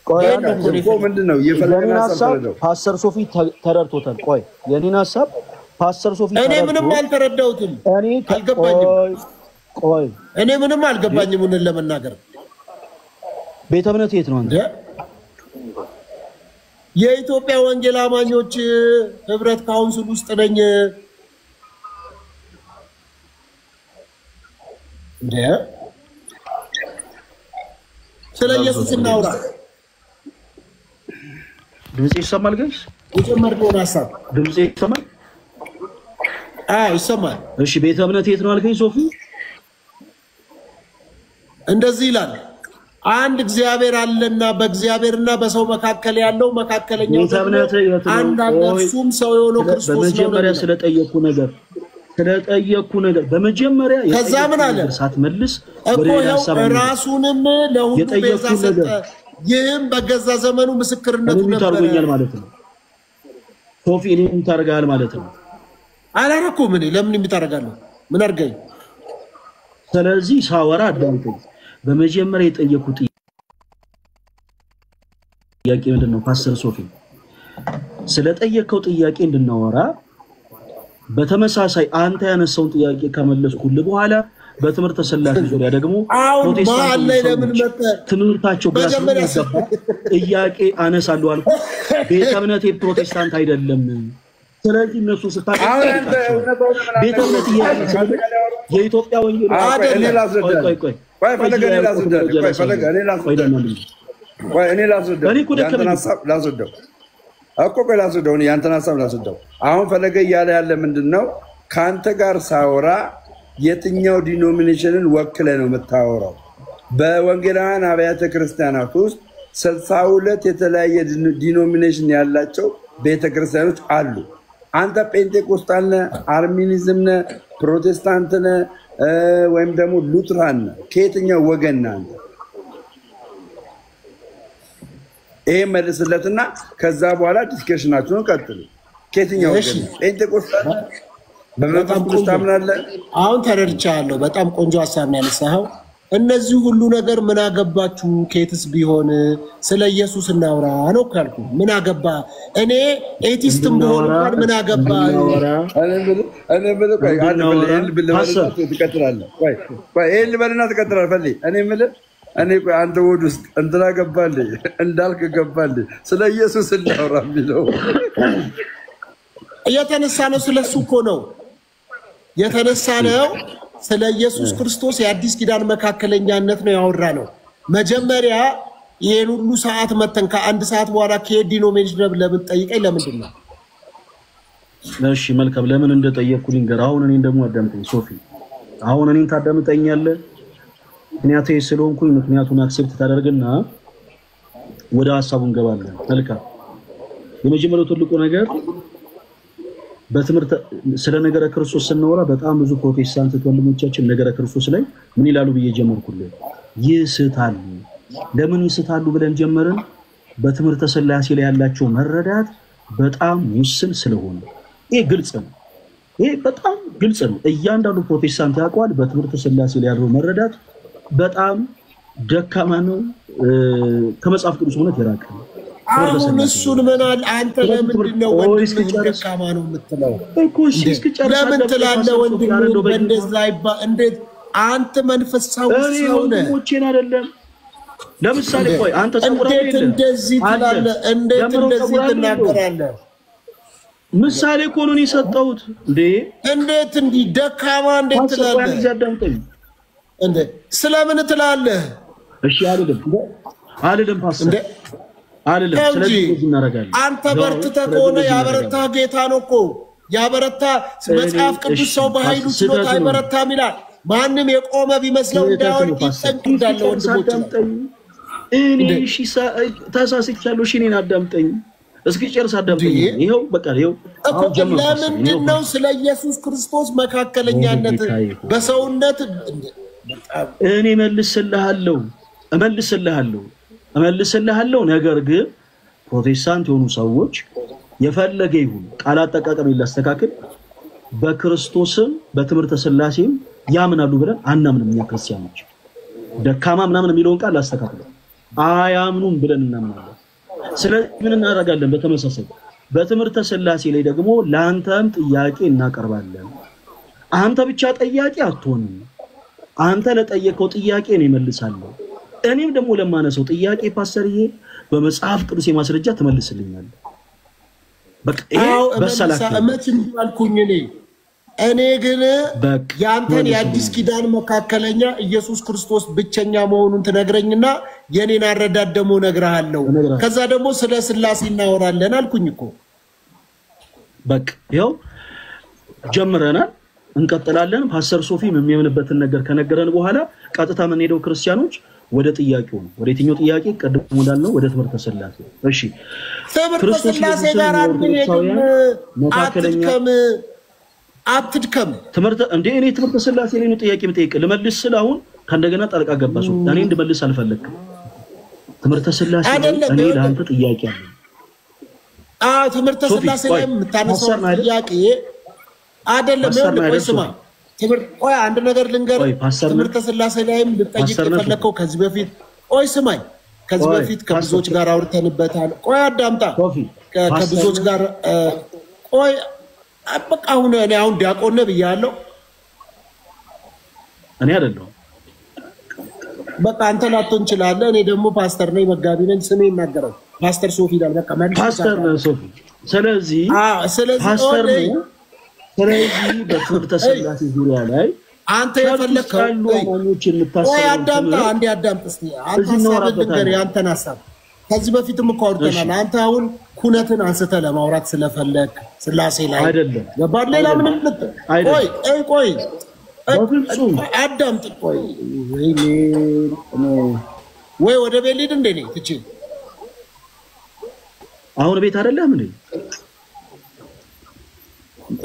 ቆይ ምንድነው የፈለገን ሐሳብ ተረዳው
ፓስተር ሶፊ ተረድቶታል ቆይ የኔን ሐሳብ ፓስተር ሶፊ
እኔ ምንም አልተረዳሁትም አልገባኝም
ቆይ
እኔ ምንም አልገባኝም ምን ለመናገር
ቤተ እምነት የት ነው አንተ
የኢትዮጵያ ወንጌል አማኞች ህብረት ካውንስል ውስጥ ነኝ እንዴ ስለ ኢየሱስ እናውራ
ድምጽ ይሰማል ጋይስ
የጀመርነው ሐሳብ
ድምጽ ይሰማል
ይሰማል
እሺ ቤተ እምነት የት ነው አልከኝ ሶፊ
እንደዚህ ይላል አንድ እግዚአብሔር አለና በእግዚአብሔርና በሰው መካከል ያለው መካከለኛው አንድ እርሱም ሰው የሆነው ክርስቶስ ነው
በመጀመሪያ ስለጠየቁ ነገር በመጀመሪያ
ከዛ ምን አለ
ሳትመልስ
ወደ ሐሳብ ራሱንም ለሁሉ ቤዛ ሰጠ ይህም በገዛ ዘመኑ ምስክርነቱ ነበር
ማለት ነው ሶፊ እኔም ታርጋል ማለት ነው
አላረኩም እኔ ለምን ይምታረጋለሁ ምን አርገኝ
ስለዚህ ሳወራ አዳምጠኝ በመጀመሪያ የጠየቁት ጥያቄ ምንድነው ፓስተር ሶፊ ስለጠየቀው ጥያቄ እንድናወራ በተመሳሳይ አንተ ያነሳውን ጥያቄ ከመለስኩልህ በኋላ በትምህርተ ሥላሴ ዙሪያ ደግሞ ትምህርታቸው ጥያቄ አነሳለሁ አልኩ ቤተ እምነቴ ፕሮቴስታንት አይደለም ስለዚህ እነሱ ቤተ እምነት የኢትዮጵያ ወንጌል
ያንተን ሐሳብ ላስወደው አሁን ፈለገ እያለ ያለ ምንድነው ካንተ ጋር ሳወራ የትኛው ዲኖሚኔሽንን ወክለ ነው የምታወራው በወንጌላውያን አብያተ ክርስቲያናት ውስጥ 62 የተለያየ ዲኖሚኔሽን ያላቸው ቤተክርስቲያኖች አሉ አንተ ጴንጤቆስጣል ነህ አርሚኒዝም ነህ ፕሮቴስታንት ነህ ወይም ደግሞ ሉትራን ነህ ከየትኛው ወገን ነህ አንተ ይሄ መልስለትና ከዛ በኋላ ዲስከሽናችሁን ቀጥሉ ከየትኛው ወገን ጴንጤቆስጣል በመንፈስ ቅዱስ ታምናለህ
አሁን ተረድቻለሁ በጣም ቆንጆ ሐሳብ ነው ያነሳኸው እነዚህ ሁሉ ነገር ምን አገባችሁ ከየትስ ቢሆን ስለ ኢየሱስ እናውራ ነው ካልኩ ምን አገባ እኔ ኤቲስትም ብሆን ምን አገባ
እኔ ብለህ ቆይ አንድ ብለህ ትቀጥላለህ ቆይ ኤል በልና ትቀጥላለህ ፈልይ እኔ ምልህ እኔ ቆይ አንተ ወድ ውስጥ እንትና ገባልኝ እንዳልክ ገባልኝ ስለ ኢየሱስ እናውራ ቢለው
የተነሳ ነው ስለሱ እኮ ነው የተነሳ ነው ስለ ኢየሱስ ክርስቶስ የአዲስ ኪዳን መካከለኛነት ነው ያወራ ነው መጀመሪያ ይሄን ሁሉ ሰዓት መተን ከአንድ ሰዓት በኋላ ከዲኖሚኔሽን ለምን ጠይቀኝ ለምንድን ነው
እሺ መልካም ለምን እንደጠየቅኩ ልንገር አሁን እኔን ደግሞ አዳምጠኝ ሶፊ አሁን እኔን ታዳምጠኛለህ ምክንያቱ ስለሆንኩኝ ምክንያቱን አክሴፕት ታደርግና ወደ ሐሳቡ እንገባለን መልካም የመጀመሪያው ትልቁ ነገር በትምህርት ስለ ነገረ ክርስቶስ ስንወራ በጣም ብዙ ፕሮቴስታንት ወንድሞቻችን ነገረ ክርስቶስ ላይ ምን ይላሉ በየጀመርኩልህ ይስታሉ ለምን ይስታሉ ብለን ጀመርን በትምህርተ ሥላሴ ላይ ያላቸው መረዳት በጣም ውስን ስለሆነ ይሄ ግልጽ ነው ይሄ በጣም ግልጽ ነው እያንዳንዱ ፕሮቴስታንት ያውቃል በትምህርተ ሥላሴ ላይ ያለው መረዳት በጣም ደካማ ነው ከመጽሐፍ ቅዱስ እውነት የራቀ ነው
አሁን እሱን ምናል አንተ ለምንድነው ወንድምህ ደካማ ነው የምትለው
እኮ? እሺ እስኪጨርስ
ለምን ትላለህ? ወንድምህ እንደዛ እንዴት አንተ መንፈሳዊ ሰው ነህ?
ወንድሞቼን አይደለም ለምሳሌ ቆይ አንተ ጸጉራ
እንዴት እንደዚህ ትላለህ? እንዴት እንደዚህ ትናገራለህ?
ምሳሌ እኮ ነው የሰጠሁት እንዴ። እንዴት
እንዲህ ደካማ እንዴት ትላለህ? እንዴ ስለምን ትላለህ?
እሺ አይደለም ፓስተር አይደለም። ስለዚህ እናረጋለን።
አንተ በርትተህ ከሆነ ያበረታ ጌታ ነው እኮ ያበረታ። መጽሐፍ ቅዱስ ሰው በኃይሉ ችሎታ አይበረታም ይላል። ማንም የቆመ ቢመስለው እንዳይሆን ይጠንቀቃል። ወንድሞች
እኔ እሺ ተሳስቻለሁ። እሺ እኔን አዳምጠኝ እስኪ ጨርስ አዳምጠኝ። ይሄው በቃ ይሄው
ለምንድን ነው ስለ ኢየሱስ ክርስቶስ መካከለኛነት በሰውነት
እኔ እመልስልሃለሁ። ነገር ግን ፕሮቴስታንት የሆኑ ሰዎች የፈለገ ይሁን ቃል አጠቃቀም ይላስተካከል በክርስቶስም በትምህርተ ሥላሴም ያምናሉ ብለን አናምንም። እኛ ክርስቲያኖች ደካማ ምናምን የሚለውን ቃል አስተካክለ አያምኑም ብለን እናምናለን። ስለዚህ ምን እናደርጋለን? በተመሳሳይ በትምህርተ ሥላሴ ላይ ደግሞ ለአንተም ጥያቄ እናቀርባለን። አንተ ብቻ ጥያቄ አትሆንም። አንተ ለጠየቀው ጥያቄ ነው ይመልሳለሁ። እኔም ደግሞ ለማነሰው ጥያቄ ፓስተርዬ በመጽሐፍ ቅዱስ የማስረጃ ተመልስልኛል። በቃ
እመችም ባልኩኝ እኔ ግን ያንተን የአዲስ ኪዳን መካከለኛ ኢየሱስ ክርስቶስ ብቸኛ መሆኑን ትነግረኝና የኔን አረዳድ ደግሞ ነግረሃለሁ። ከዛ ደግሞ ስለ ሥላሴ እናወራለን አልኩኝ እኮ።
በቃ ይኸው ጀምረናል፣ እንቀጥላለን። ፓስተር ሶፊም የሚያምንበትን ነገር ከነገረን በኋላ ቀጥታ ምን ሄደው ክርስቲያኖች ወደ ጥያቄው ነው። ወደ የትኛው ጥያቄ? ቀድሞ እንዳልነው ወደ ትምህርተ ሥላሴ። እሺ
ክርስቶስ ሥላሴ ጋር አትድከም።
ትምህርተ እንዴ እኔ ትምህርተ ሥላሴ ላይ ነው ጥያቄ የምጠይቅ ልመልስ ስለ አሁን ከእንደገና ጣልቃ ገባሱ። እኔ እንድመልስ አልፈለግም። ትምህርተ ሥላሴ እኔ ለአንተ ጥያቄ አለ።
ትምህርተ ሥላሴ ላይ የምታነሳው ጥያቄ አይደለም። ቆይ ስማ፣ ቆይ አንድ ነገር ልንገር። ትምህርተ ሥላሴ ላይም ልጠይቅ የፈለከው ከዚህ በፊት ቆይ ስማኝ፣ ከዚህ በፊት ከብዙዎች ጋር አውርተንበታል። ቆይ አዳምጣ። ከብዙዎች ጋር ቆይ በቃ አሁን ዲያቆን ነህ ብያለሁ።
እኔ አይደለሁም።
በቃ አንተ ላትሆን እንችላለህ። እኔ ደግሞ ፓስተር ነኝ፣ መጋቢ ነኝ። ስሜ ይናገራል ፓስተር ሶፊ ይላል። በቃ
ፓስተር ሶፊ። ስለዚህ ፓስተር ነው። ስለዚህ በትምህርተ ሥላሴ ዙሪያ ላይ
አንተ የፈለከው ቆይ አዳምጣ፣ አንዴ አዳምጥ እስቲ። አንተ ሐሳብህን ንገረኝ፣ አንተን ሐሳብ ከዚህ በፊትም እኮ አውርተናል። አንተ አሁን ኩነትን አንስተህ ለማውራት ስለፈለክ ሥላሴ ላይ
አይደለም
ገባህ? ሌላ ምንም ቆይ አዳምጥ። ቆይ ወይ ወደ ቤት ልሂድ እንዴ? ነኝ ትቼ
አሁን ቤት አይደለም እንዴ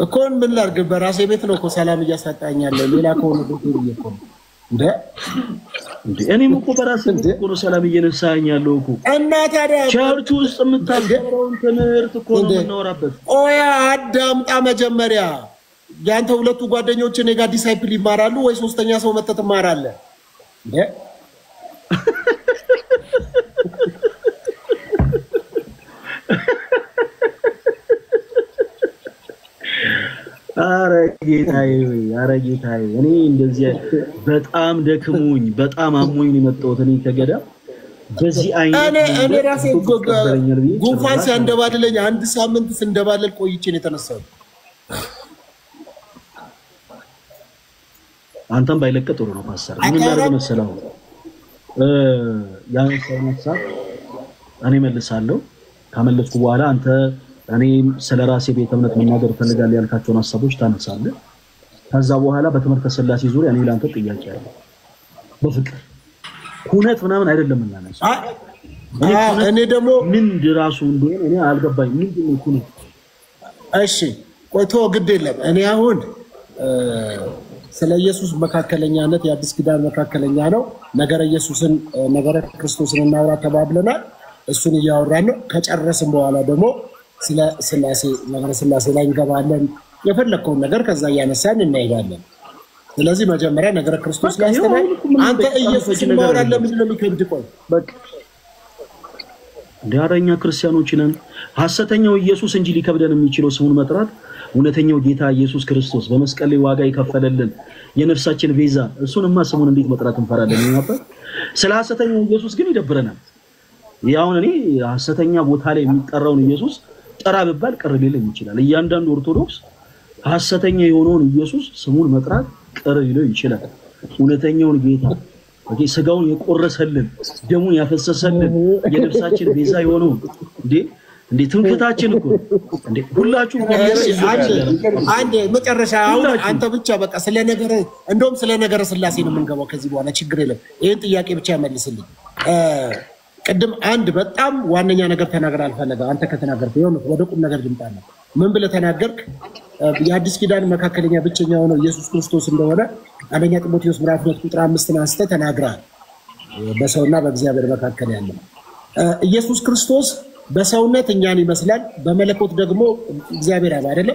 እኮ ምን ላድርግ? በራሴ ቤት ነው እኮ ሰላም እያሳጣኛለሁ። ሌላ ከሆነ ቤት እኮ እንዴ እኔም እኮ በራሴ እኮ ነው ሰላም እየነሳኛለሁ እኮ። እና ታዲያ ቸርች ውስጥ የምታስተምረውን ትምህርት እኮ ነው የምናወራበት። ቆይ አዳምጣ መጀመሪያ። ያንተ ሁለቱ ጓደኞች እኔ ጋር ዲሳይፕል ይማራሉ ወይ ሶስተኛ ሰው መተህ ትማራለህ?
አረ ጌታዬ እኔ እንደዚህ በጣም ደክሞኝ በጣም አሞኝ ነው የመጣሁት። እኔ ከገዳ በዚህ አይነት
እኔ ራሴ ጉንፋን ሲያንደባልለኝ አንድ ሳምንት ስንደባለል ቆይቼ ነው የተነሳሁት።
አንተም ባይለቀ ጥሩ ነው ፓስተር። ምን ያደርግ መሰለው ያን ሰው እኔ መልሳለሁ። ካመለስኩ በኋላ አንተ እኔ ስለራሴ ቤተ እምነት መናገር ፈልጋለሁ ያልካቸውን ሐሳቦች ታነሳለህ። ከዛ በኋላ በትምህርተ ሥላሴ ዙሪያ እኔ ላንተ ጥያቄ አለ። በፍቅር ኩነት ምናምን አይደለም እናነሳ።
እኔ ደግሞ
ምን ድራሱ እንደሆነ እኔ አልገባኝ። ምንድነው ኩነት?
እሺ ቆይቶ ግድ የለም። እኔ አሁን ስለ ኢየሱስ መካከለኛነት የአዲስ ኪዳን መካከለኛ ነው ነገረ ኢየሱስን ነገረ ክርስቶስን እናውራ ተባብለናል። እሱን እያወራን ነው። ከጨረስን በኋላ ደግሞ ስለ ሥላሴ ነገረ ሥላሴ ላይ እንገባለን። የፈለከውን ነገር ከዛ ያነሳን እንሄዳለን። ስለዚህ መጀመሪያ ነገረ ክርስቶስ ላይ አንተ ኢየሱስን ማውራት ለምን ነው የሚከብድ? ቆይ በቃ
ዲያረኛ ክርስቲያኖች ነን ሐሰተኛው ኢየሱስ እንጂ ሊከብደን የሚችለው ስሙን መጥራት እውነተኛው ጌታ ኢየሱስ ክርስቶስ በመስቀል ላይ ዋጋ ይከፈለልን የነፍሳችን ቤዛ እሱንማ ስሙን እንዴት መጥራት እንፈራለን ነበር ስለ ሐሰተኛው ኢየሱስ ግን ይደብረናል ያውን እኔ ሐሰተኛ ቦታ ላይ የሚጠራውን ኢየሱስ ጠራ ቢባል ቅር ሊለኝ ይችላል እያንዳንዱ ኦርቶዶክስ ሐሰተኛ የሆነውን ኢየሱስ ስሙን መጥራት ቅር ሊለው ይችላል እውነተኛውን ጌታ ስጋውን የቆረሰልን ደሙን ያፈሰሰልን የነፍሳችን ቤዛ የሆነው እንዴ ትምክህታችን እኮ እንዴ ሁላችሁ
አንዴ መጨረሻ አሁን አንተ ብቻ በቃ ስለ ነገረ ስላሴ ነው የምንገባው ከዚህ በኋላ ችግር የለም ይሄን ጥያቄ ብቻ መልስልኝ ቅድም አንድ በጣም ዋነኛ ነገር ተናገር አልፈለገ አንተ ከተናገርክ ይሁን ወደ ቁም ነገር ልምጣና ምን ብለ ተናገርክ የአዲስ ኪዳን መካከለኛ ብቸኛ ሆኖ ኢየሱስ ክርስቶስ እንደሆነ አንደኛ ጢሞቴዎስ ምዕራፍ 2 ቁጥር 5 አንስተ ተናግረሃል በሰውና በእግዚአብሔር መካከል ያለው ኢየሱስ ክርስቶስ በሰውነት እኛን ይመስላል በመለኮት ደግሞ እግዚአብሔር አለ አይደለ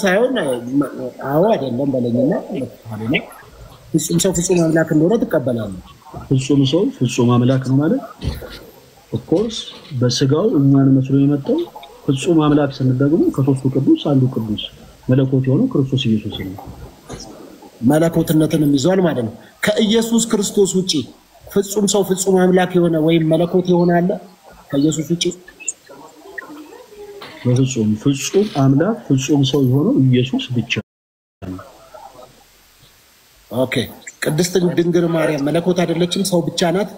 ሳይሆን አዎ አይደለም በለኝና ፍጹም ሰው ፍጹም አምላክ እንደሆነ ትቀበላለህ
ፍጹም ሰው ፍጹም አምላክ ነው ማለት of course በስጋው እኛን መስሎ የመጣው ፍጹም አምላክ ስንደግሞ ከሶስቱ ቅዱስ አንዱ ቅዱስ መለኮት የሆነው ክርስቶስ ኢየሱስ ነው
መለኮትነትን ይዟል ማለት ነው ከኢየሱስ ክርስቶስ ውጪ ፍጹም ሰው ፍጹም አምላክ የሆነ ወይም መለኮት የሆነ አለ ከኢየሱስ ውጪ
ፍጹም አምላክ ፍጹም ሰው የሆነው ኢየሱስ ብቻ ነው
ኦኬ ቅድስት ድንግል ማርያም መለኮት አይደለችም ሰው ብቻ ናት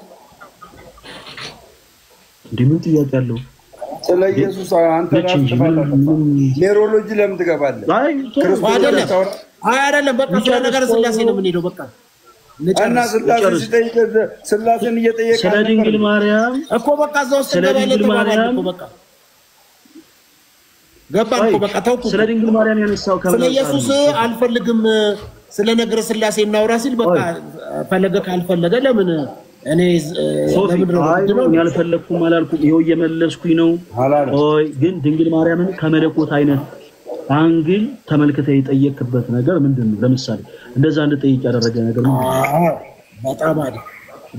እንደምን ጥያቄ አለው
ስለ ኢየሱስ አንተ ኔሮሎጂ ለምን ትገባለህ
አይደለም በቃ ስለ ነገር ስላሴ ነው ምን ሄደው በቃ
እና ስላሴን እየጠየቀ
ስለ ድንግል ማርያም
እኮ በቃ ዘው ስለ ድንግል ማርያም እኮ በቃ ገባን እኮ በቃ ተውኩ
ስለ ድንግል ማርያም ያነሳው
ስለ ኢየሱስ አልፈልግም ስለ ነገር ስላሴ እናውራ ሲል በቃ ፈለገ ካልፈለገ ለምን እኔ
ለምን ያልፈለኩም አላልኩም ይሄው እየመለስኩኝ ነው ኦይ ግን ድንግል ማርያምን ከመለኮት አይነት አንግል ተመልክተ የጠየቅበት ነገር ምንድነው ለምሳሌ እንደዛ እንድጠይቅ ያደረገ ነገር ምንድነው
በጣም አይደል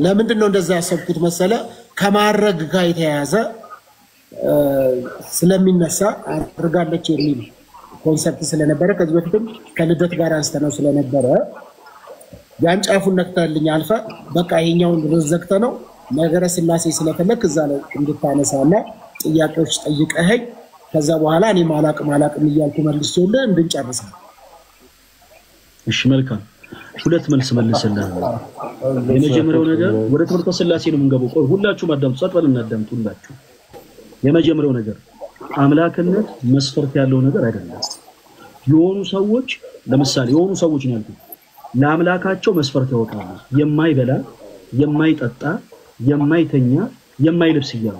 ለምንድነው እንደዛ ያሰብኩት መሰለ ከማረግ ጋር የተያያዘ ስለሚነሳ አድርጋለች የሚል ኮንሰፕት ስለነበረ ከዚህ በፊትም ከልደት ጋር አንስተነው ስለነበረ ያን ጫፉን ነክተልኝ አልፈ በቃ ይሄኛውን ረዘግተ ነው ነገረ ስላሴ ስለፈለክ እዛ ላይ እንድታነሳና ጥያቄዎች ጠይቀኸኝ ከዛ በኋላ እኔ ማላቅም እያልኩ መልሼልህ እንድንጨርስ
እሺ መልካም ሁለት መልስ መልሰልህ የመጀመሪያው ነገር ወደ ትምህርተ ስላሴ ነው የምንገባው ቆይ ሁላችሁም አዳምጡ ሰጥበል እናዳምጡ ሁላችሁ የመጀመሪያው ነገር አምላክነት መስፈርት ያለው ነገር አይደለም የሆኑ ሰዎች ለምሳሌ የሆኑ ሰዎች ነው ያልኩት ለአምላካቸው መስፈርት ያወጣሉ የማይበላ የማይጠጣ የማይተኛ የማይለብስ ይያሉ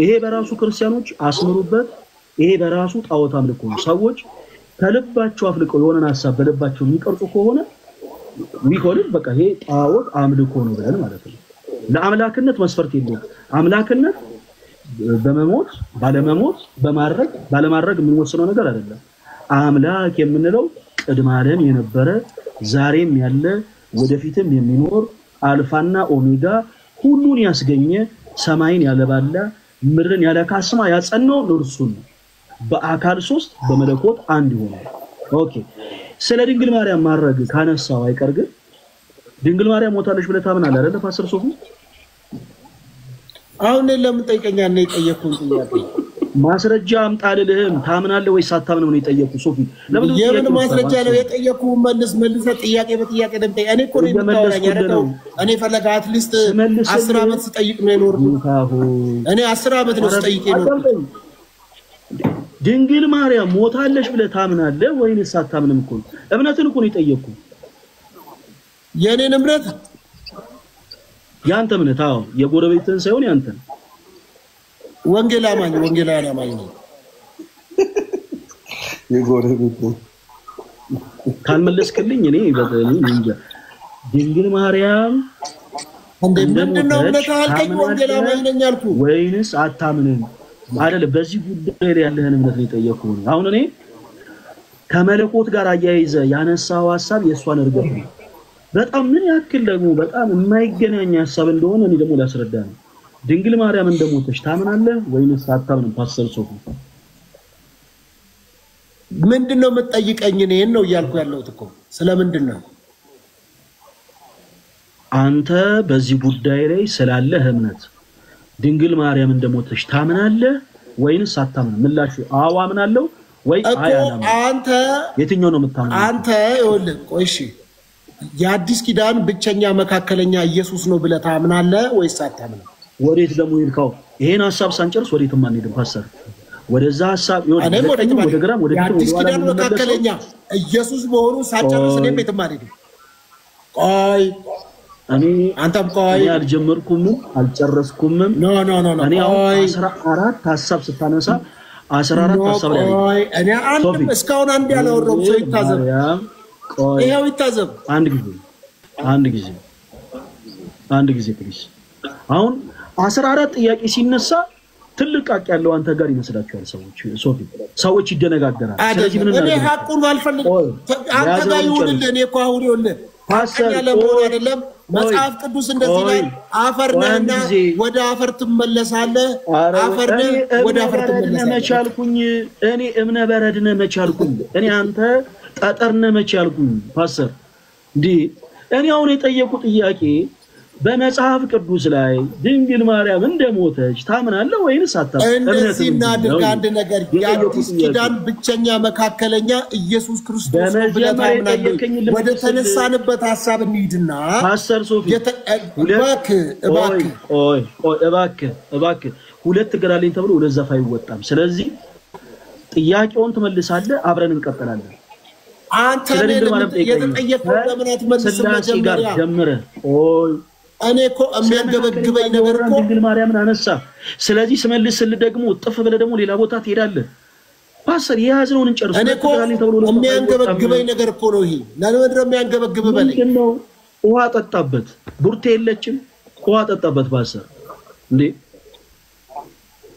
ይሄ በራሱ ክርስቲያኖች አስምሩበት ይሄ በራሱ ጣዖት አምልኮ ነው ሰዎች ከልባቸው አፍልቀው የሆነን ሐሳብ በልባቸው የሚቀርጹ ከሆነ ዊኮልን በቃ ይሄ ጣዖት አምልኮ ነው ብለን ማለት ነው ለአምላክነት መስፈርት የለውም አምላክነት በመሞት ባለመሞት በማረግ ባለማረግ ምን ወሰነው ነገር አይደለም አምላክ የምንለው ቅድመ ዓለም የነበረ ዛሬም ያለ ወደፊትም የሚኖር አልፋና ኦሜጋ ሁሉን ያስገኘ ሰማይን ያለባላ ምድርን ያለካስማ ያጸናው እርሱ ነው በአካል ሶስት በመለኮት አንድ ይሆናል ኦኬ ስለ ድንግል ማርያም ማረግ ካነሳው አይቀር ግን ድንግል ማርያም ሞታለች ብለህ ታምናለህ አይደል ፓስተር ሶፊ
አሁን ለምን ጠይቀኛል ነው የጠየቁን ጥያቄ
ማስረጃ አምጣልልህም ታምናለህ ወይስ አታምንም ነው የጠየቁ ሶፊ
ለምን የምን ማስረጃ ነው የጠየቁ መልስ ጥያቄ በጥያቄ ደምጠ እኔ እኮ ነው የምታወራኝ አይደል እኔ ፈለጋ አትሊስት 10 አመት ስጠይቅ ነው የኖርኩት እኔ 10 አመት ነው ስጠይቅ የኖርኩት ድንግል ማርያም ሞታለች ብለህ ታምናለህ ወይስ አታምንም እኮ እምነትን እኮ ነው የጠየቁ የኔን እምነት ያንተ እምነት አዎ የጎረቤትን ሳይሆን ያንተን ወንጌል አማኝ ነው
የጎረቤት
ካልመለስክልኝ እኔ በተለይ እንጃ ድንግል ማርያም
እንደምንድነው እምነት አልከኝ ወንጌል አማኝ ነኝ አልኩ
ወይንስ አታምንም አይደል በዚህ ጉዳይ ላይ ያለህን እምነት ነው የጠየቁኝ አሁን እኔ ከመለኮት ጋር አያይዘ ያነሳው ሐሳብ የሷን እርገት ነው በጣም ምን ያክል ደግሞ በጣም የማይገናኝ ሐሳብ እንደሆነ እኔ ደግሞ ላስረዳ ነው። ድንግል ማርያም እንደሞተች ታምናለህ ወይስ አታምንም? ፓስተር ሶፊ
ምንድነው የምትጠይቀኝ? እኔን ነው እያልኩ ያለሁት እኮ ስለምንድነው?
አንተ በዚህ ጉዳይ ላይ ስላለህ እምነት ድንግል ማርያም እንደሞተች ታምናለህ ወይስ አታምንም? ምላሹ አዎ አምናለሁ ወይ አያምንም?
አንተ
የትኛው ነው የምታምነው?
አንተ ይኸውልህ፣ ቆይ እሺ፣ የአዲስ ኪዳን ብቸኛ መካከለኛ ኢየሱስ ነው ብለህ ታምናለህ ወይስ አታምንም?
ወዴት ደግሞ ይልካው? ይሄን ሐሳብ ሳንጨርስ ወዴትም አንሄድም ፓስተር። ወደዛ ሐሳብ ወደ ግራም ወደ
የአዲስ ኪዳን መካከለኛ ኢየሱስ መሆኑ ሳንጨርስ እኔም የትም አልሄድም። ቆይ አንተም ቆይ
አልጀመርኩም አልጨረስኩም።
ኖ
እኔ 14 ሐሳብ ስታነሳ 14 ሐሳብ ላይ
እኔ አንድም እስካሁን አንድ ያላወራው ሰው ይታዘብ። ይሄው ይታዘብ። አንድ ጊዜ ፕሊስ። አሁን 14 ጥያቄ ሲነሳ ትልቅ ቃቅ ያለው አንተ ጋር ይመስላችኋል ሰዎች ይደነጋገራሉ። ስለዚህ ምን እኔ ሐቁን አልፈልግም። አንተ ጋር ይሁንልህ። እኔ እኮ አሁን ይኸውልህ ሐቀኛ ለመሆን አይደለም መጽሐፍ ቅዱስ እንደዚህ ላይ አፈርነህና ወደ አፈር ትመለሳለህ። አፈርነህ ወደ አፈር ትመለሳለህ።
መቻልኩኝ እኔ እምነ በረድነ መቻልኩኝ እኔ አንተ ጠጠርነ መቻልኩኝ ፓስተር እንዴ እኔ አሁን የጠየቁ ጥያቄ በመጽሐፍ ቅዱስ ላይ ድንግል ማርያም እንደሞተች ታምናለህ ወይስ አታምንም?
እንደዚህ እናድርግ። አንድ ነገር የአዲስ ኪዳን ብቸኛ መካከለኛ ኢየሱስ ክርስቶስ ነው ብለህ ታምናለህ? ወደ ተነሳንበት ሐሳብ እንሂድና
ፓስተር ሶፊ እባክህ ሁለት ግራልኝ ተብሎ ወደ ዘፋ አይወጣም። ስለዚህ ጥያቄውን ትመልሳለህ፣ አብረን እንቀጥላለን።
አንተ የተጠየቀው ለምን አትመልስም? መጀመሪያ
ጀምረህ
እኔ እኮ የሚያንገበግበኝ ነገር እኮ
ድንግል ማርያምን አነሳ። ስለዚህ ስመልስልህ ደግሞ ጥፍ ብለህ ደግሞ ሌላ ቦታ ትሄዳለህ። ፓስተር የያዝነውን እንጨርስ።
እኔ እኮ የሚያንገበግበኝ ነገር እኮ ነው ይሄ። ለምን ነው የሚያንገበግበኝ?
ምንድነው? ውሃ ጠጣበት። ቡርቴ የለችም፣ ውሃ ጠጣበት ፓስተር። እንዴ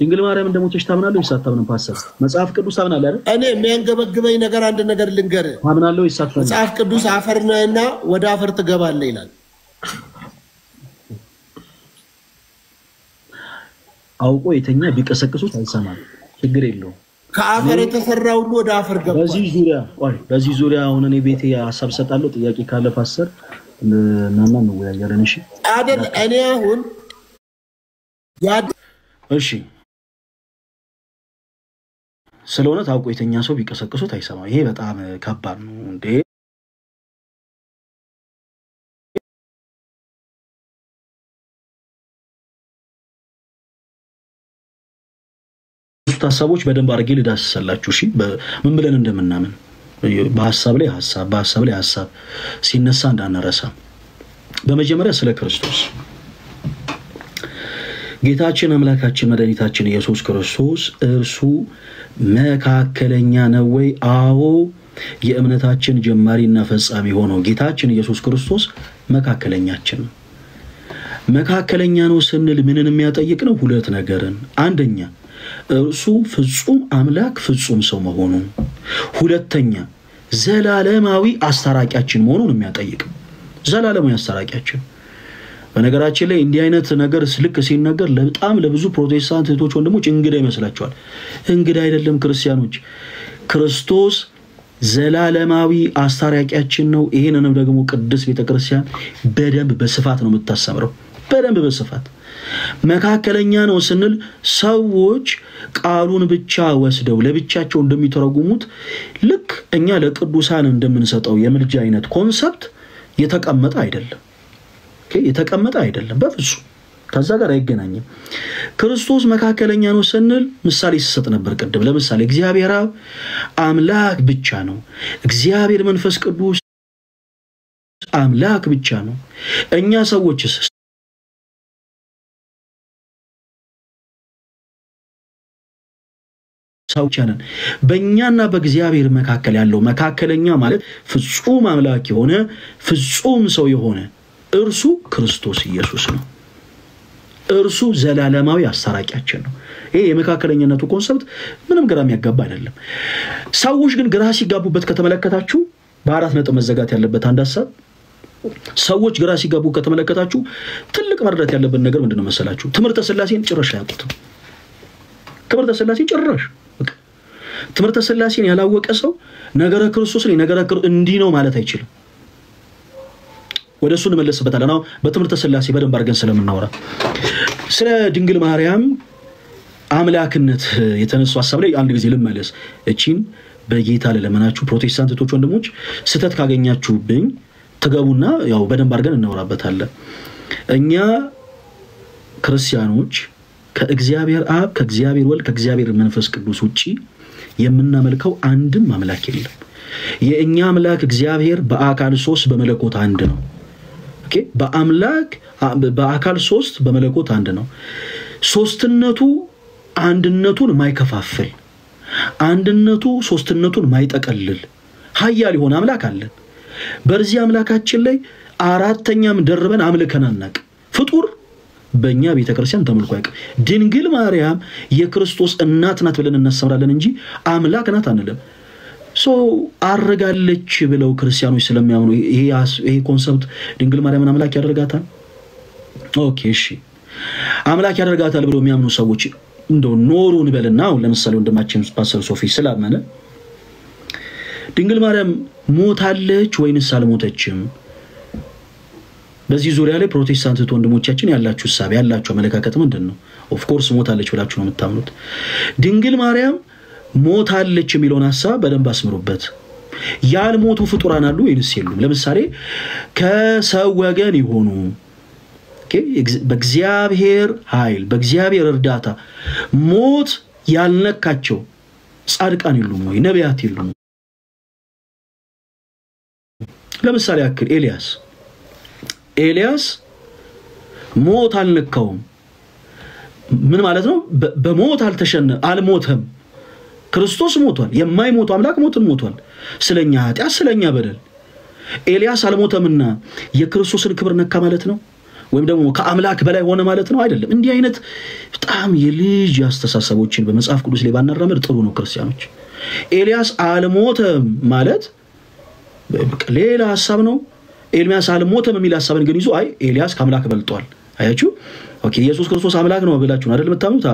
ድንግል ማርያም እንደሞተች ታምናለህ ወይስ አታምንም? ፓስተር መጽሐፍ ቅዱስ ታምናለህ አይደል?
እኔ የሚያንገበግበኝ ነገር አንድ ነገር ልንገርህ።
ታምናለህ ወይስ አታምንም?
መጽሐፍ ቅዱስ አፈር ነህና ወደ አፈር ትገባለህ ይላል።
አውቆ የተኛ ቢቀሰቅሱት አይሰማም፣ ችግር የለውም።
ከአፈር የተሰራው ሁሉ ወደ አፈር ገባ።
በዚህ ዙሪያ አሁን እኔ ቤቴ ሐሳብ ሰጣለሁ። ጥያቄ ካለ ፓስተር እናና ነው ያያለን። እሺ
አይደል? እኔ አሁን
እሺ ስለሆነ ታውቆ የተኛ ሰው ቢቀሰቅሱት አይሰማም። ይሄ በጣም ከባድ ነው እንዴ! ሐሳቦች በደንብ አድርጌ ልዳስሰላችሁ። እሺ ምን ብለን እንደምናምን በሐሳብ ላይ ሐሳብ ሲነሳ እንዳንረሳ። በመጀመሪያ ስለ ክርስቶስ ጌታችን አምላካችን መድኃኒታችን ኢየሱስ ክርስቶስ እርሱ መካከለኛ ነው ወይ? አዎ፣ የእምነታችን ጀማሪና ፈጻሚ ሆኖ ጌታችን ኢየሱስ ክርስቶስ መካከለኛችን ነው። መካከለኛ ነው ስንል ምንን የሚያጠይቅ ነው? ሁለት ነገርን። አንደኛ እርሱ ፍጹም አምላክ ፍጹም ሰው መሆኑን፣ ሁለተኛ ዘላለማዊ አስታራቂያችን መሆኑን የሚያጠይቅ። ዘላለማዊ አስታራቂያችን በነገራችን ላይ እንዲህ አይነት ነገር ልክ ሲነገር በጣም ለብዙ ፕሮቴስታንት እህቶች ወንድሞች እንግዳ ይመስላቸዋል። እንግዳ አይደለም ክርስቲያኖች። ክርስቶስ ዘላለማዊ አስታራቂያችን ነው። ይሄንንም ደግሞ ቅድስት ቤተክርስቲያን በደንብ በስፋት ነው የምታስተምረው። በደንብ በስፋት መካከለኛ ነው ስንል ሰዎች ቃሉን ብቻ ወስደው ለብቻቸው እንደሚተረጉሙት ልክ እኛ ለቅዱሳን እንደምንሰጠው የምልጃ አይነት ኮንሰፕት የተቀመጠ አይደለም። የተቀመጠ አይደለም በፍጹም። ከዛ ጋር አይገናኝም። ክርስቶስ መካከለኛ ነው ስንል ምሳሌ ሲሰጥ ነበር ቅድም። ለምሳሌ እግዚአብሔር አብ አምላክ ብቻ ነው፣ እግዚአብሔር መንፈስ ቅዱስ አምላክ ብቻ ነው። እኛ ሰዎችስ ሰውቻለን። በእኛና በእግዚአብሔር መካከል ያለው መካከለኛ ማለት ፍጹም አምላክ የሆነ ፍጹም ሰው የሆነ እርሱ ክርስቶስ ኢየሱስ ነው። እርሱ ዘላለማዊ አስታራቂያችን ነው። ይሄ የመካከለኛነቱ ኮንሰፕት ምንም ግራ የሚያጋባ አይደለም። ሰዎች ግን ግራ ሲጋቡበት ከተመለከታችሁ በአራት ነጥብ መዘጋት ያለበት አንድ ሐሳብ ሰዎች ግራ ሲጋቡ ከተመለከታችሁ ትልቅ መረዳት ያለበት ነገር ምንድነው መሰላችሁ? ትምህርተ ሥላሴን ጭራሽ አያውቁትም። ትምህርተ ሥላሴን ጭራሽ ትምህርተ ሥላሴን ያላወቀ ሰው ነገረ ክርስቶስን ነገረ እንዲህ ነው ማለት አይችልም። ወደሱ እንመለስበታለን። አሁን በትምህርተ ሥላሴ በደንብ አድርገን ስለምናወራ ስለ ድንግል ማርያም አምላክነት የተነሱ ሐሳብ ላይ አንድ ጊዜ ልመለስ። እቺን በጌታ ለለመናችሁ ፕሮቴስታንቶች ወንድሞች ስተት ካገኛችሁብኝ ተገቡና ያው በደንብ አድርገን እናወራበታለን። እኛ ክርስቲያኖች ከእግዚአብሔር አብ ከእግዚአብሔር ወልድ ከእግዚአብሔር መንፈስ ቅዱስ ውጪ የምናመልከው አንድም አምላክ የለም። የእኛ አምላክ እግዚአብሔር በአካል 3 በመለኮት አንድ ነው። ኦኬ በአምላክ በአካል 3 በመለኮት አንድ ነው። ሶስትነቱ አንድነቱን ማይከፋፍል አንድነቱ ሶስትነቱን ማይጠቀልል ኃያል የሆነ አምላክ አለ። በዚህ አምላካችን ላይ አራተኛም ደርበን አምልከን አናቅ። ፍጡር በእኛ ቤተክርስቲያን ተመልኮ አይቀር። ድንግል ማርያም የክርስቶስ እናት ናት ብለን እናስተምራለን እንጂ አምላክ ናት አንልም። አረጋለች ብለው ክርስቲያኖች ስለሚያምኑ ይሄ ኮንሰፕት ድንግል ማርያምን አምላክ ያደርጋታል። ኦኬ እሺ አምላክ ያደርጋታል ብለው የሚያምኑ ሰዎች እንደው ኖሩን በልና አሁን ለምሳሌ ወንድማችን ፓስተር ሶፊ ስላመነ ድንግል ማርያም ሞታለች ወይንስ አልሞተችም? በዚህ ዙሪያ ላይ ፕሮቴስታንት ወንድሞቻችን ያላችሁ ሐሳብ ያላችሁ አመለካከት ምንድነው? ኦፍ ኮርስ ሞታለች ብላችሁ ነው የምታምኑት። ድንግል ማርያም ሞታለች የሚለውን ሐሳብ በደንብ አስምሩበት። ያልሞቱ ፍጡራን አሉ ወይንስ የሉም? ለምሳሌ ከሰው ወገን ይሆኑ በእግዚአብሔር ኃይል በእግዚአብሔር እርዳታ ሞት ያልነካቸው ጻድቃን የሉም ወይ? ነቢያት የሉም? ለምሳሌ ያክል ኤልያስ ሞት አልነካውም። ምን ማለት ነው? በሞት አልሞተም። ክርስቶስ ሞቷል። የማይሞት አምላክ ሞትን ሞቷል ስለኛ ኃጢአት ስለኛ በደል። ኤልያስ አልሞተምና የክርስቶስን ክብር ነካ ማለት ነው ወይም ደግሞ ከአምላክ በላይ ሆነ ማለት ነው? አይደለም። እንዲህ አይነት በጣም የልጅ አስተሳሰቦችን በመጽሐፍ ቅዱስ ላይ ባናራመድ ጥሩ ነው። ክርስቲያኖች ኤልያስ አልሞተም ማለት ሌላ ሐሳብ ነው። ኤልያስ አልሞተም የሚል ሐሳብን ግን ይዞ አይ ኤልያስ ከአምላክ በልጧል። አያችሁ? ኦኬ ኢየሱስ ክርስቶስ አምላክ ነው ብላችሁ አይደል የምታምኑት?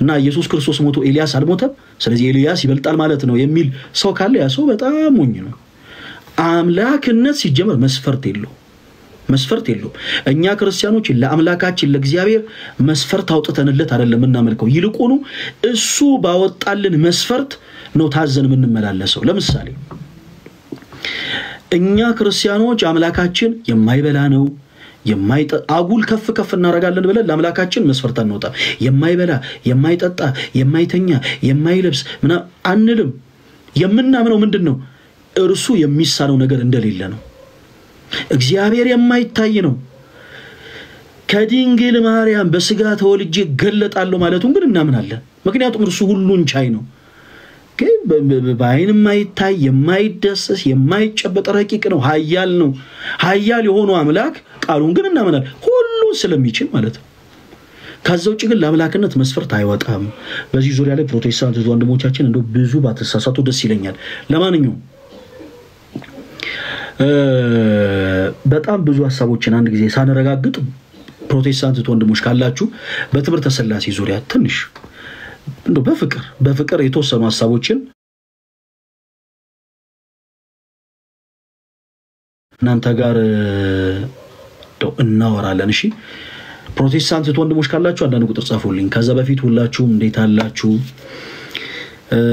እና ኢየሱስ ክርስቶስ ሞቶ ኤልያስ አልሞተም ስለዚህ ኤልያስ ይበልጣል ማለት ነው የሚል ሰው ካለ ያ ሰው በጣም ሞኝ ነው። አምላክነት ሲጀመር መስፈርት የለው። እኛ ክርስቲያኖች ለአምላካችን ለእግዚአብሔር መስፈርት አውጥተንለት አይደለም እናመልከው። ይልቁኑ እሱ ባወጣልን መስፈርት ነው ታዘን የምንመላለሰው። ለምሳሌ እኛ ክርስቲያኖች አምላካችን የማይበላ ነው አጉል ከፍ እናረጋለን ብለን ለአምላካችን መስፈርት አንወጣም። የማይበላ የማይጠጣ የማይተኛ የማይለብስ አንልም። የምናምነው ምንድነው? እርሱ የሚሳነው ነገር እንደሌለ ነው። እግዚአብሔር የማይታይ ነው። ከድንግል ማርያም በስጋ ተወልጄ ገለጣለሁ ማለቱን ግን እናምናለን። ምክንያቱም እርሱ ሁሉን ቻይ ነው። በአይን የማይታይ የማይደሰስ የማይጨበጥ ረቂቅ ነው። ኃያል ነው። ኃያል የሆነው አምላክ ቃሉን ግን እናምናለን ሁሉን ስለሚችል ማለት ነው። ከዛ ውጪ ግን ለአምላክነት መስፈርት አይወጣም። በዚህ ዙሪያ ላይ ፕሮቴስታንት ወንድሞቻችን እንደው ብዙ ባተሳሳቱ ደስ ይለኛል። ለማንኛውም በጣም ብዙ ሐሳቦችን አንድ ጊዜ ሳንረጋግጥ ፕሮቴስታንት ወንድሞች ካላችሁ በትምህርተ ሥላሴ ዙሪያ ትንሽ እንደው በፍቅር የተወሰኑ ሐሳቦችን እናንተ ጋር እናወራለን። እሺ ፕሮቴስታንት ወንድሞች ካላችሁ አንዳንድ ቁጥር ጻፉልኝ። ከዛ በፊት ሁላችሁም እንዴት አላችሁ?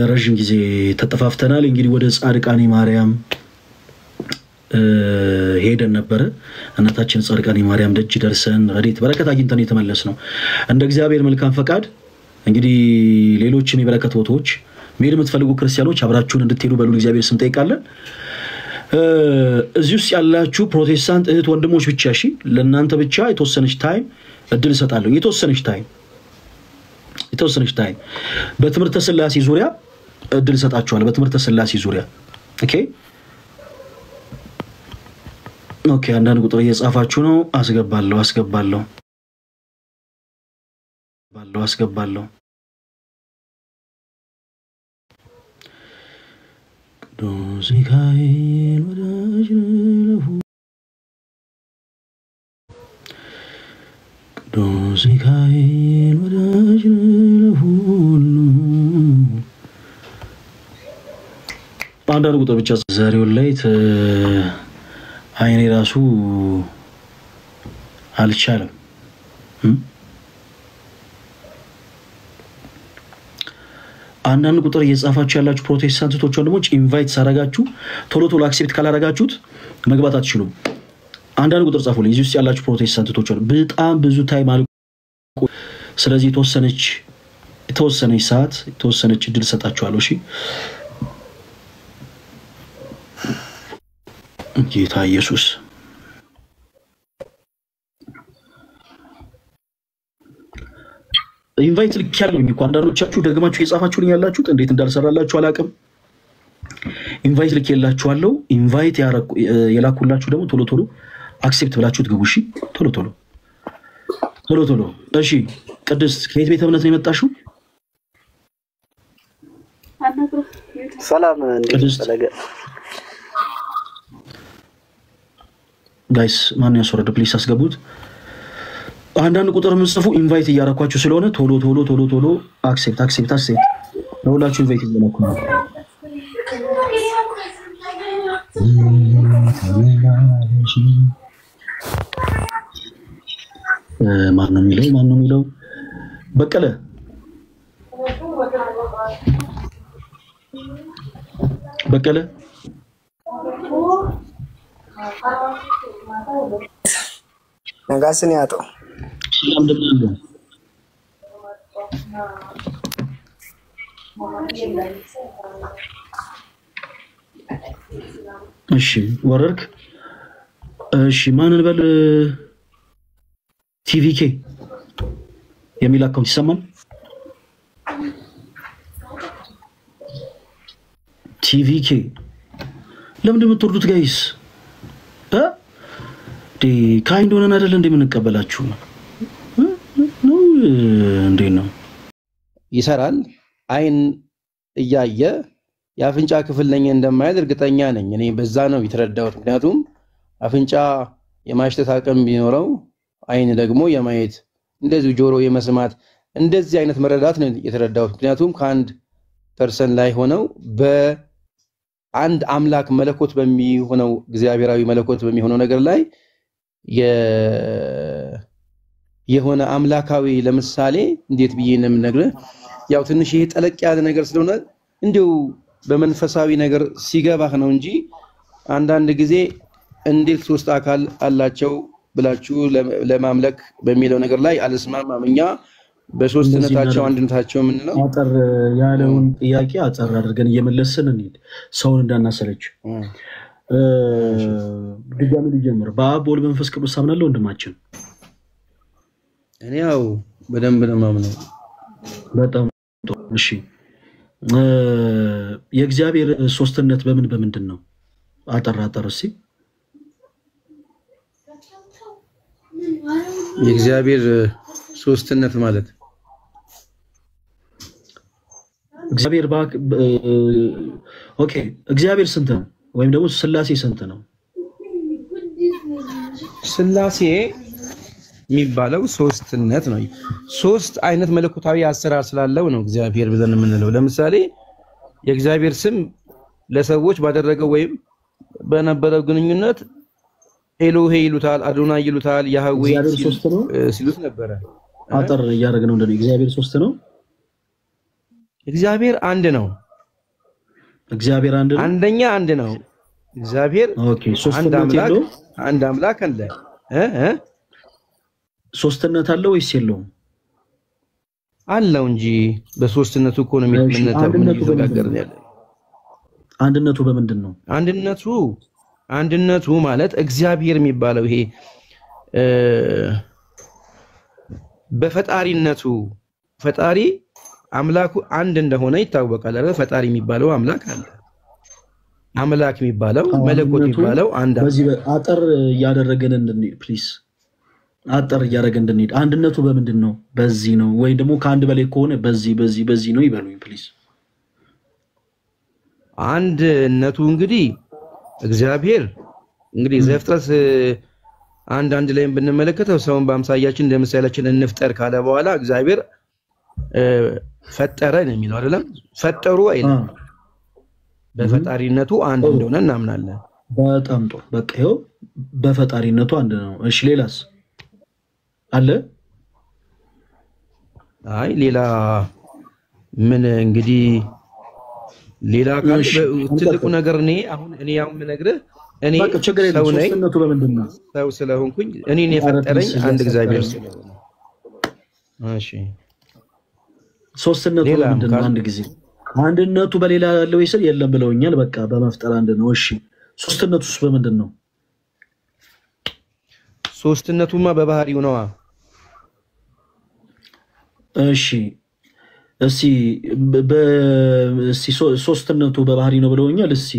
ረጅም ጊዜ ተጠፋፍተናል። እንግዲህ ወደ ጻድቃኔ ማርያም ሄደን ነበር። እናታችን ጻድቃኔ ማርያም ደጅ ደርሰን ረድኤት በረከት አግኝተን የተመለስነው እንደ እግዚአብሔር መልካም ፈቃድ። እንግዲህ ሌሎችም የበረከት ቦታዎች መሄድ የምትፈልጉ ክርስቲያኖች አብራችሁን እንድትሄዱ በሉ እግዚአብሔር ስም ጠይቃለን። እዚህ ውስጥ ያላችሁ ፕሮቴስታንት እህት ወንድሞች ብቻ እሺ፣ ለእናንተ ብቻ የተወሰነች ታይም እድል እሰጣለሁ። የተወሰነች ታይም በትምህርተ ሥላሴ ዙሪያ እድል እሰጣችኋለሁ። በትምህርተ ሥላሴ ዙሪያ ኦኬ አንዳንድ ቁጥር እየጻፋችሁ ነው። አስገባለሁ ቅዱስ ሚካኤል ወዳጅ ቅዱስ ሚካኤል ወዳጅ ለሁሉ አንዳንድ ቁጥር ብቻ ዛሬው ላይ አይኔ ራሱ አልቻለም። አንዳንድ ቁጥር እየጻፋችሁ ያላችሁ ፕሮቴስታንቶች ወንድሞች ኢንቫይት ሳረጋችሁ ቶሎ አክሴፕት ካላረጋችሁት መግባት አትችሉም። አንዳንድ ቁጥር ጻፉልኝ እዚህ ውስጥ ያላችሁ ፕሮቴስታንቶች በጣም ብዙ ታይም አልቆ ስለዚህ የተወሰነች ሰዓት የተወሰነች እድል ሰጣችኋለሁ። እሺ ጌታ ኢየሱስ ኢንቫይት ልክያለሁ እኮ አንዳንዶቻችሁ ደግማችሁ የጻፋችሁልኝ ያላችሁት እንዴት እንዳልሰራላችሁ አላቅም። ኢንቫይት ልክየላችኋለሁ። ኢንቫይት የላኩላችሁ ደግሞ ቶሎ አክሴፕት ብላችሁት ግቡ። እሺ ቶሎ እሺ ቅድስት ከየት ቤተ እምነት ነው የመጣሽው?
ሰላም እንዴት ፈለገ
ጋይስ ማን ያስወረደ ፕሊስ አስገቡት። አንዳንድ ቁጥር ምጽፉ ኢንቫይት እያረኳችሁ ስለሆነ ቶሎ አክሴፕት ለሁላችሁ ኢንቫይት እያረኩ ነው። ማን ነው የሚለው በቀለ
ነጋስን ያጠው
እሺ ወረርክ እሺ ማንን በል ቲቪኬ የሚል አካውንት ይሰማል? ቲቪኬ ለምንድን የምትወርዱት ጋይስ? ካይንድ ሆነን አይደል እንደምንቀበላችሁ ነው እንዴ? ነው
ይሰራል። አይን እያየ የአፍንጫ ክፍል ነኝ እንደማይል እርግጠኛ ነኝ። እኔ በዛ ነው የተረዳሁት። ምክንያቱም አፍንጫ የማሽተት አቅም ቢኖረው አይን ደግሞ የማየት እንደዚህ ጆሮ የመስማት እንደዚህ አይነት መረዳት ነው የተረዳሁት። ምክንያቱም ከአንድ ፐርሰን ላይ ሆነው በአንድ አምላክ መለኮት በሚሆነው እግዚአብሔራዊ መለኮት በሚሆነው ነገር ላይ የሆነ አምላካዊ ለምሳሌ እንዴት ብዬ ነው የምነግርህ? ያው ትንሽ ይሄ ጠለቅ ያለ ነገር ስለሆነ እንዲው በመንፈሳዊ ነገር ሲገባህ ነው እንጂ አንዳንድ ጊዜ እንዴት ሶስት አካል አላቸው ብላችሁ ለማምለክ በሚለው ነገር ላይ አልስማማም። እኛ በሶስትነታቸው አንድነታቸው ምንለው
አጠር ያለውን ጥያቄ አጠር አድርገን እየመለስን እንሂድ ሰውን እንዳናሰለች። ድጋሚ ልጀምር። በአብ በወልድ በመንፈስ ቅዱስ አምናለሁ ወንድማችን።
እኔ ያው በደንብ ነው የማምነው።
በጣም እሺ። የእግዚአብሔር ሶስትነት በምንድን ነው? አጠር እስኪ።
የእግዚአብሔር ሶስትነት ማለት
እግዚአብሔር ኦኬ እግዚአብሔር ስንት ነው? ወይም ደግሞ ስላሴ ስንት ነው?
ስላሴ የሚባለው ሶስትነት ነው። ሶስት አይነት መለኮታዊ አሰራር ስላለው ነው እግዚአብሔር ብለን የምንለው። ለምሳሌ የእግዚአብሔር ስም ለሰዎች ባደረገው ወይም በነበረው ግንኙነት ኤሎሄ ይሉታል፣ አዶናይ ይሉታል፣ ያህዌ ሲሉት ነበረ።
አጠር እያደረግን ነው። እግዚአብሔር ሶስት ነው?
እግዚአብሔር አንድ ነው።
እግዚአብሔር አንድ ነው።
አንደኛ አንድ ነው። እግዚአብሔር አንድ አምላክ አለ።
ሶስትነት አለው ወይስ የለውም?
አለው እንጂ በሶስትነቱ እኮ ነው የምንነጋገር ያለ።
አንድነቱ በምንድን ነው?
አንድነቱ ማለት እግዚአብሔር የሚባለው ይሄ በፈጣሪነቱ ፈጣሪ አምላኩ አንድ እንደሆነ ይታወቃል አይደል? ፈጣሪ የሚባለው አምላክ አለ። አምላክ የሚባለው መለኮት የሚባለው አንድ።
በዚህ አጠር ያደረገን እንድንሄድ ፕሊስ፣ አጠር ያደረገን እንድንሄድ። አንድነቱ በምንድን ነው? በዚህ ነው ወይ ደግሞ ከአንድ በላይ ከሆነ በዚህ ነው ይበሉኝ ፕሊስ።
አንድነቱ እንግዲህ እግዚአብሔር እንግዲህ ዘፍጥረት አንድ ላይም ብንመለከተው ሰውን በአምሳያችን እንደ ምሳሌያችን እንፍጠር ካለ በኋላ እግዚአብሔር ፈጠረ ነው የሚለው አይደለም? ፈጠሩ አይደለም። በፈጣሪነቱ አንድ እንደሆነ እናምናለን።
በጣም ጥሩ። በቃ ይኸው በፈጣሪነቱ አንድ ነው። እሺ ሌላስ አለ?
አይ ሌላ ምን እንግዲህ ሌላ ካለ ትልቁ ነገር እኔ ያው የምነግርህ እኔ ሰው ነኝ።
ሶስትነቱ በምንድን ነው?
ሰው ስለሆንኩኝ እኔን የፈጠረኝ አንድ እግዚአብሔር ስለሆነ። እሺ
ሶስትነቱ በምንድን ነው? አንድ ጊዜ አንድነቱ በሌላ ያለው ይስል የለም ብለውኛል። በቃ በመፍጠር አንድ ነው። እሺ ሶስትነቱስ በምንድን ነው?
ሶስትነቱማ በባህሪው ነዋ።
እሺ እስቲ ሶስትነቱ በባህሪ ነው ብለውኛል። እስቲ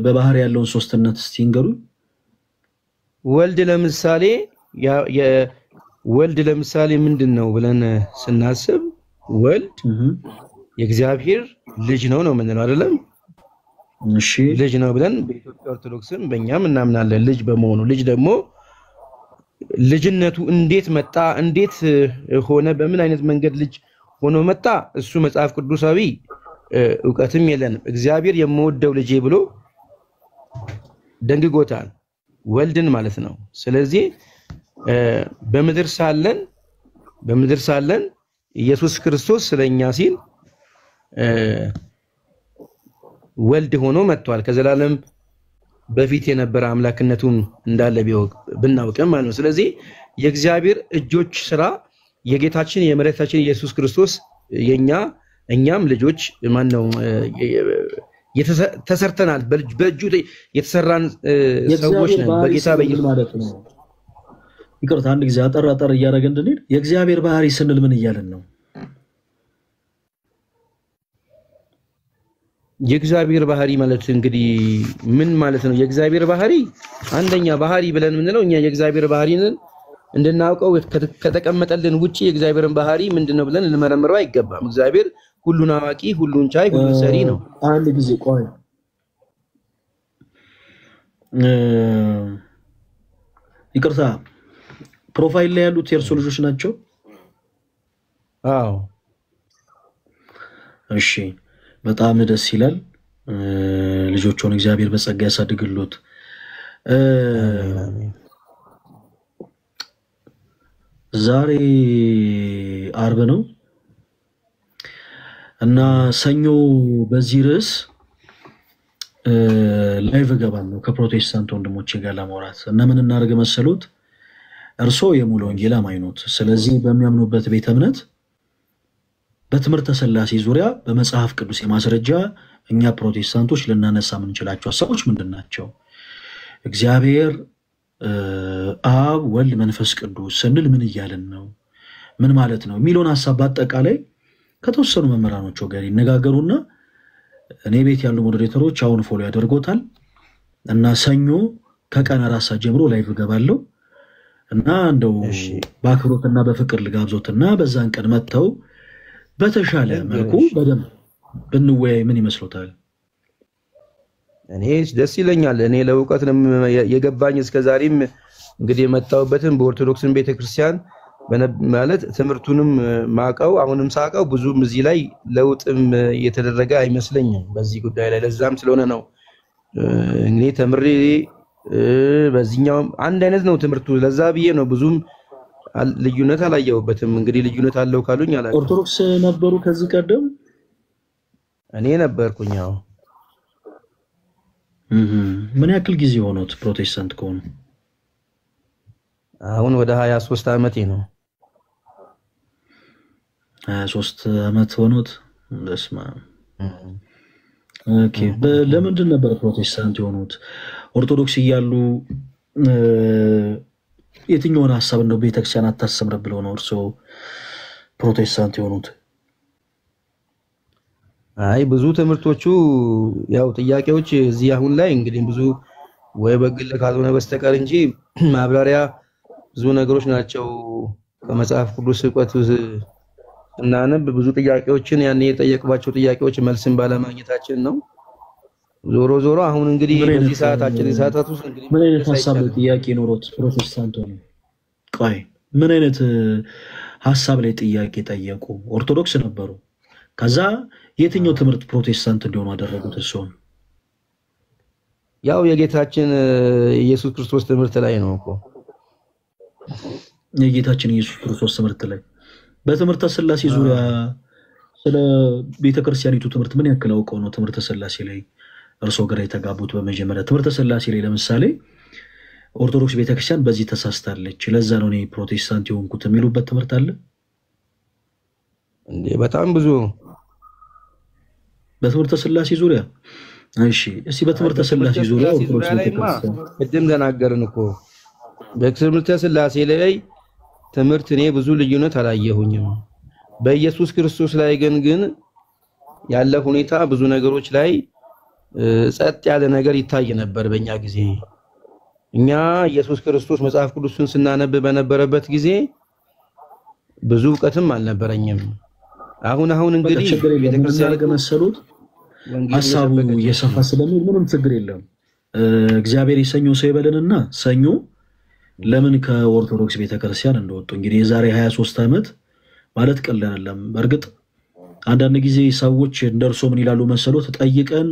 በባህሪ ያለውን ሶስትነት እስቲ እንገሩኝ።
ወልድ ለምሳሌ ምንድነው ብለን ስናስብ ወልድ የእግዚአብሔር ልጅ ነው የምንለው አይደለም?
እሺ
ልጅ ነው ብለን በኢትዮጵያ ኦርቶዶክስም በእኛም እናምናለን። ልጅ በመሆኑ ልጅ ደግሞ ልጅነቱ እንዴት መጣ፣ እንዴት ሆነ፣ በምን አይነት መንገድ ልጅ ሆኖ መጣ፣ እሱ መጽሐፍ ቅዱሳዊ ዕውቀትም የለንም። እግዚአብሔር የምወደው ልጄ ብሎ ደንግጎታል፣ ወልድን ማለት ነው። ስለዚህ በምድር ሳለን ኢየሱስ ክርስቶስ ስለኛ ሲል ወልድ ሆኖ መጥቷል። ከዘላለም በፊት የነበረ አምላክነቱን እንዳለ ብናውቅም ማለት ነው። ስለዚህ የእግዚአብሔር እጆች ስራ የጌታችን የመድኃኒታችን ኢየሱስ ክርስቶስ እኛም ልጆች ማነው ተሰርተናል። በእጁ የተሰራን ሰዎች ነን በጌታ በኢየሱስ
ማለት ነው። ይቅርታ አንድ ጊዜ አጠር እያደረገ እንድንሄድ የእግዚአብሔር ባህሪ ስንል ምን እያልን ነው?
የእግዚአብሔር ባህሪ ማለት እንግዲህ ምን ማለት ነው? የእግዚአብሔር ባህሪ አንደኛ ባህሪ ብለን የምንለው እኛ የእግዚአብሔር ባህሪን እንድናውቀው ከተቀመጠልን ውጪ የእግዚአብሔርን ባህሪ ምንድነው ብለን ልንመረምረው አይገባም። እግዚአብሔር ሁሉን አዋቂ፣ ሁሉን ቻይ፣ ሁሉን ሰሪ ነው።
አንድ ጊዜ ቆይ ይቅርታ ፕሮፋይል ላይ ያሉት የእርሶ ልጆች ናቸው?
አዎ።
እሺ በጣም ደስ ይላል። ልጆቹን እግዚአብሔር በጸጋ ያሳድግሎት። ዛሬ አርብ ነው እና ሰኞ በዚህ ርዕስ ላይቭ እገባለሁ ከፕሮቴስታንት ወንድሞቼ ጋር ለማውራት እና ምን እናደርግ መሰሉት? እርሶ የሙሉ ወንጌል አማኝ ኖት። ስለዚህ በሚያምኑበት ቤተ እምነት በትምህርተ ሥላሴ ዙሪያ በመጽሐፍ ቅዱስ የማስረጃ እኛ ፕሮቴስታንቶች ልናነሳ የምንችላቸው ሐሳቦች ምንድን ናቸው? እግዚአብሔር አብ፣ ወልድ፣ መንፈስ ቅዱስ ስንል ምን እያልን ነው? ምን ማለት ነው የሚለውን ሐሳብ በአጠቃላይ ከተወሰኑ መምህራኖች ጋር ይነጋገሩና እኔ ቤት ያሉ ሞዴሬተሮች አሁን ፎሎ ያደርጎታል እና ሰኞ ከቀን 4 ሰዓት ጀምሮ ላይቭ እገባለሁ እና እንደው በአክብሮትና በፍቅር ልጋብዞትና በዛን ቀን መጥተው በተሻለ መልኩ በደንብ ብንወያይ ምን ይመስሎታል?
እኔ ደስ ይለኛል። እኔ ለእውቀት የገባኝ እስከዛሬም እንግዲህ የመጣሁበትን በኦርቶዶክስን ቤተክርስቲያን ማለት ትምህርቱንም ማቀው አሁንም ሳቀው ብዙም እዚህ ላይ ለውጥም የተደረገ አይመስለኝም በዚህ ጉዳይ ላይ። ለዛም ስለሆነ ነው እኔ ተምሬ በዚህኛው አንድ አይነት ነው ትምህርቱ። ለዛ ብዬ ነው ብዙም ልዩነት አላየሁበትም። እንግዲህ ልዩነት አለው ካሉኝ አላውቅም።
ኦርቶዶክስ ነበሩ ከዚህ ቀደም?
እኔ ነበርኩኝ። አዎ።
ምን ያክል ጊዜ ሆኖት ፕሮቴስታንት ከሆኑ?
አሁን ወደ 23 ዓመቴ ነው።
23 ዓመት ሆኖት? በስመ አብ። ኦኬ። ለምንድን ነበር ፕሮቴስታንት የሆኑት? ኦርቶዶክስ እያሉ የትኛውን ሐሳብ እንደው ቤተክርስቲያን አታስተምር ብለው ነው እርሶ ፕሮቴስታንት የሆኑት?
አይ ብዙ ትምህርቶቹ ያው ጥያቄዎች እዚህ አሁን ላይ እንግዲህ ብዙ ወይ በግል ካልሆነ በስተቀር እንጂ ማብራሪያ ብዙ ነገሮች ናቸው። ከመጽሐፍ ቅዱስ ዕውቀት እናነብ ብዙ ጥያቄዎችን ያኔ የጠየቅባቸው ጥያቄዎች መልስን ባለማግኘታችን ነው ዞሮ ዞሮ አሁን እንግዲህ በዚህ ሰዓታችን ሰዓታት ውስጥ እንግዲህ
ምን አይነት ሐሳብ ጥያቄ ኖሮት ፕሮቴስታንት ሆነ? ቆይ ምን አይነት ሐሳብ ላይ ጥያቄ ጠየቁ? ኦርቶዶክስ ነበሩ። ከዛ የትኛው ትምህርት ፕሮቴስታንት እንዲሆኑ አደረጉት? እሱ
ያው የጌታችን ኢየሱስ ክርስቶስ ትምህርት ላይ ነው እኮ
የጌታችን ኢየሱስ ክርስቶስ ትምህርት ላይ በትምህርተ ሥላሴ ዙሪያ ስለ ቤተክርስቲያኒቱ ትምህርት ምን ያክል አውቀው ነው ትምህርተ ሥላሴ ላይ እርሶ ግራ የተጋቡት? በመጀመሪያ ትምህርተ ሥላሴ ላይ ለምሳሌ ኦርቶዶክስ ቤተክርስቲያን በዚህ ተሳስታለች፣ ለዛ ነው እኔ ፕሮቴስታንት የሆንኩት የሚሉበት ትምህርት አለ
እንዴ? በጣም ብዙ
በትምህርተ ሥላሴ ዙሪያ። እሺ እስቲ በትምህርተ ሥላሴ ዙሪያ ኦርቶዶክስ ቤተክርስቲያን
ቅድም ተናገርን እኮ በትምህርተ ሥላሴ ላይ ትምህርት እኔ ብዙ ልዩነት አላየሁኝም። በኢየሱስ ክርስቶስ ላይ ግን ያለ ሁኔታ ብዙ ነገሮች ላይ ጸጥ ያለ ነገር ይታይ ነበር በእኛ ጊዜ። እኛ ኢየሱስ ክርስቶስ መጽሐፍ ቅዱስን ስናነብ በነበረበት ጊዜ ብዙ ዕውቀትም አልነበረኝም። አሁን እንግዲህ
ቤተክርስቲያን ገመሰሉት ሐሳቡ የሰፋ ስለሚል ምንም ችግር የለም። እግዚአብሔር የሰኞ ሰው ይበለንና ሰኞ ለምን ከኦርቶዶክስ ቤተክርስቲያን እንደወጡ እንግዲህ የዛሬ 23 ዓመት ማለት ቀላል አይደለም። በእርግጥ አንዳንድ ጊዜ ሰዎች እንደርሶ ምን ይላሉ መሰሎት? ጠይቀን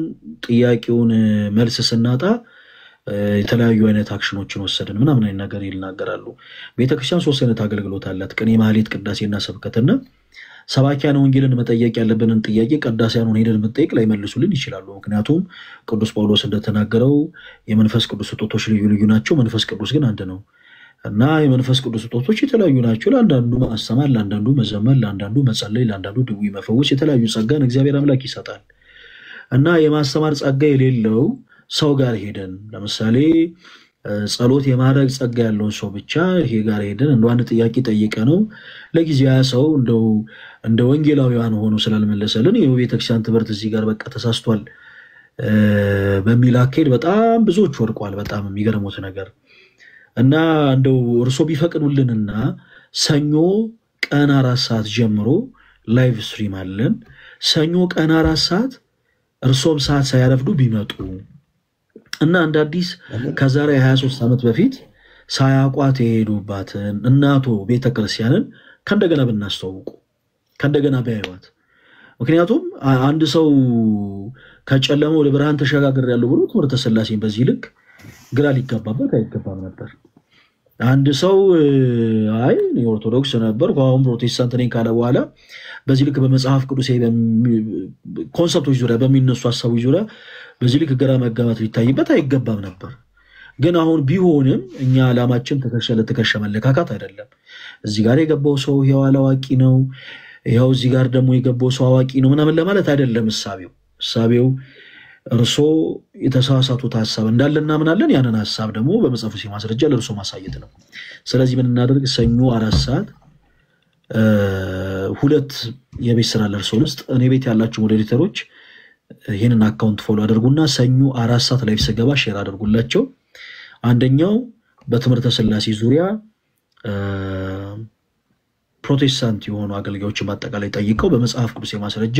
ጥያቄውን መልስ ስናጣ የተለያዩ አይነት አክሽኖችን ወሰድን ምናምን አይነት ነገር ይናገራሉ። ቤተክርስቲያን 3 አይነት አገልግሎት አላት። ቅኔ፣ ማህሌት፣ ቅዳሴና ስብከትና ሰባኪያን ወንጌልን መጠየቅ ያለብንን ጥያቄ ቅዳሴያኑን ሄደን መጠየቅ ላይ መልሱልን ይችላሉ። ምክንያቱም ቅዱስ ጳውሎስ እንደተናገረው የመንፈስ ቅዱስ ስጦቶች ልዩ ልዩ ናቸው፣ መንፈስ ቅዱስ ግን አንድ ነው። እና የመንፈስ ቅዱስ ስጦቶች የተለያዩ ናቸው። ለአንዳንዱ ማስተማር፣ ለአንዳንዱ መዘመር፣ ለአንዳንዱ መጸለይ፣ ለአንዳንዱ ድውይ መፈወስ የተለያዩ ጸጋን እግዚአብሔር አምላክ ይሰጣል። እና የማስተማር ጸጋ የሌለው ሰው ጋር ሄደን ለምሳሌ ጸሎት የማድረግ ጸጋ ያለውን ሰው ብቻ ይሄ ጋር ሄደን እንደ አንድ ጥያቄ ጠይቀ ነው ለጊዜው ያ ሰው እንደ ወንጌላዊያን ሆኖ ስላልመለሰልን የቤተክርስቲያን ትምህርት እዚህ ጋር በቃ ተሳስቷል በሚል አካሄድ በጣም ብዙዎች ወድቋል። በጣም የሚገርሙት ነገር እና እንደው እርሶ ቢፈቅዱልንና ሰኞ ቀን 4 ሰዓት ጀምሮ ላይቭ ስትሪም አለን። ሰኞ ቀን 4 ሰዓት እርሶም ሰዓት ሳያረፍዱ ቢመጡ እና እንደ አዲስ ከዛሬ 23 ዓመት በፊት ሳያቋት የሄዱባትን እናቶ ቤተክርስቲያንን ከእንደገና ብናስተዋውቁ ከእንደገና ቢያዩዋት። ምክንያቱም አንድ ሰው ከጨለማ ወደ ብርሃን ተሸጋግር ያለው ብሎ ትምህርተ ሥላሴን በዚህ ልክ ግራ ሊጋባበት አይገባም ነበር። አንድ ሰው አይ ኦርቶዶክስ ነበር አሁን ፕሮቴስታንት ነኝ ካለ በኋላ በዚህ ልክ በመጽሐፍ ቅዱስ ኮንሰፕቶች ዙሪያ በሚነሱ ሐሳቦች ዙሪያ በዚህ ልክ ግራ መጋባት ሊታይበት አይገባም ነበር። ግን አሁን ቢሆንም እኛ ዓላማችን ተከሸ መለካካት አይደለም። እዚህ ጋር የገባው ሰው ይሄው አላዋቂ ነው፣ ይሄው እዚህ ጋር ደግሞ የገባው ሰው አዋቂ ነው ምናምን ለማለት አይደለም። እሳቤው እርሶ የተሳሳቱት ሐሳብ እንዳለ እናምናለን። ያንን ሐሳብ ደግሞ በመጽሐፍ ቅዱስ ማስረጃ ለእርሶ ማሳየት ነው። ስለዚህ ምን እናደርግ? ሰኞ 4 ሰዓት 2 የቤት ስራ ለእርሶ ውስጥ እኔ ቤት ያላችሁ ሞዴሬተሮች ይሄንን አካውንት ፎሎ አድርጉና ሰኞ 4 ሰዓት ላይ ሲገባ ሼር አድርጉላቸው። አንደኛው በትምህርተ ሥላሴ ዙሪያ ፕሮቴስታንት የሆኑ አገልጋዮችን በአጠቃላይ ጠይቀው በመጽሐፍ ቅዱስ ማስረጃ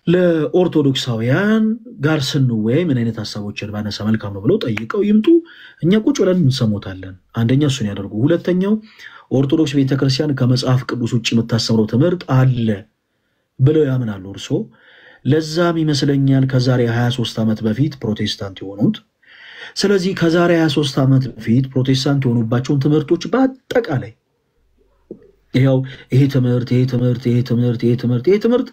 ለኦርቶዶክሳውያን ጋር ስንወያይ ምን አይነት ሐሳቦችን ባነሳ መልካም ነው ብለው ጠይቀው ይምጡ። እኛ ቁጭ ብለን እንሰሞታለን። አንደኛ እሱን ያደርጉ። ሁለተኛው ኦርቶዶክስ ቤተክርስቲያን ከመጽሐፍ ቅዱስ ውጭ የምታስተምረው ትምህርት አለ ብለው ያምናሉ እርሶ። ለዛም ይመስለኛል ከዛሬ 23 ዓመት በፊት ፕሮቴስታንት የሆኑት። ስለዚህ ከዛሬ 23 ዓመት በፊት ፕሮቴስታንት የሆኑባቸውን ትምህርቶች በአጠቃላይ ይሄ ትምህርት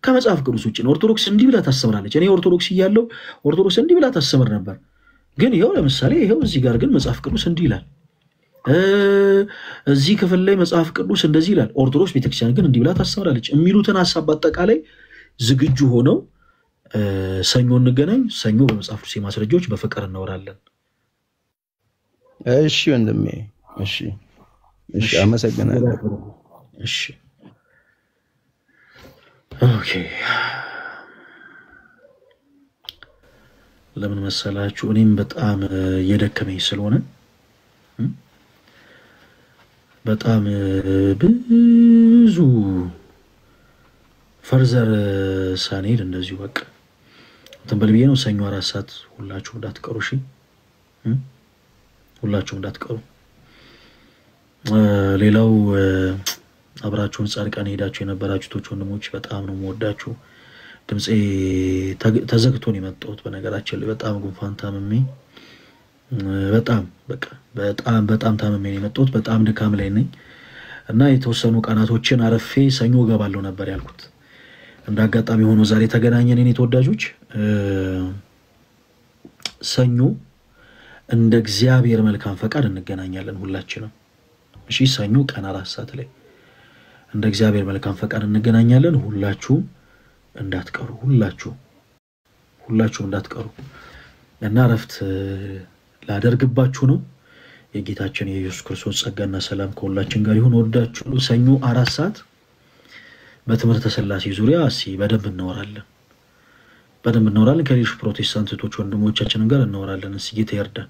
ከመጽሐፍ ቅዱስ ውጭ ነው። ኦርቶዶክስ እንዲህ ብላ ታስተምራለች። እኔ ኦርቶዶክስ እያለሁ ኦርቶዶክስ እንዲህ ብላ ታስተምር ነበር። ግን ለምሳሌ እዚህ ጋር ግን መጽሐፍ ቅዱስ እንዲህ ይላል፣ እዚህ ክፍል ላይ መጽሐፍ ቅዱስ እንደዚህ ይላል፣ ኦርቶዶክስ ቤተክርስቲያን ግን እንዲህ ብላ ታስተምራለች የሚሉትን ሐሳብ በአጠቃላይ ዝግጁ ሆነው ሰኞ እንገናኝ። ሰኞ በመጽሐፍ ቅዱስ ማስረጃዎች በፍቅር እናወራለን።
እሺ ወንድሜ፣ እሺ አመሰግናለሁ።
እሺ ኦኬ። ለምን መሰላችሁ? እኔም በጣም እየደከመኝ ስለሆነ በጣም ብዙ ፈርዘር ሳንሄድ እንደዚሁ በቃ ተንበልብዬ ነው ሰኞ 4 ሰዓት ሁላችሁም እንዳትቀሩ እሺ ሁላችሁም እንዳትቀሩ ሌላው አብራችሁን ጻድቃን ሄዳችሁ የነበራችሁት ወንድሞች በጣም ነው የምወዳችሁ ድምጼ ተዘግቶ ነው የመጣሁት በነገራችን ላይ በጣም ጉንፋን ታምሜ በጣም በቃ በጣም ታምሜ ነው የመጣሁት በጣም ድካም ላይ ነኝ እና የተወሰኑ ቀናቶችን አረፌ ሰኞ ገባለሁ ነበር ያልኩት እንዳጋጣሚ ሆኖ ዛሬ ተገናኘን እኔ ተወዳጆች ሰኞ እንደ እግዚአብሔር መልካም ፈቃድ እንገናኛለን ሁላችንም እሺ ሰኞ ቀን 4 ሰዓት ላይ እንደ እግዚአብሔር መልካም ፈቃድ እንገናኛለን ሁላችሁም እንዳትቀሩ ሁላችሁም እንዳትቀሩ እና ረፍት ላደርግባችሁ ነው የጌታችን የኢየሱስ ክርስቶስ ጸጋና ሰላም ከሁላችን ጋር ይሁን ወዳችሁ ሰኞ 4 ሰዓት በትምህርተ ሥላሴ ዙሪያ በደንብ እናወራለን ከሌሎች ፕሮቴስታንቶች ወንድሞቻችን ጋር እናወራለን ጌታ ይርዳን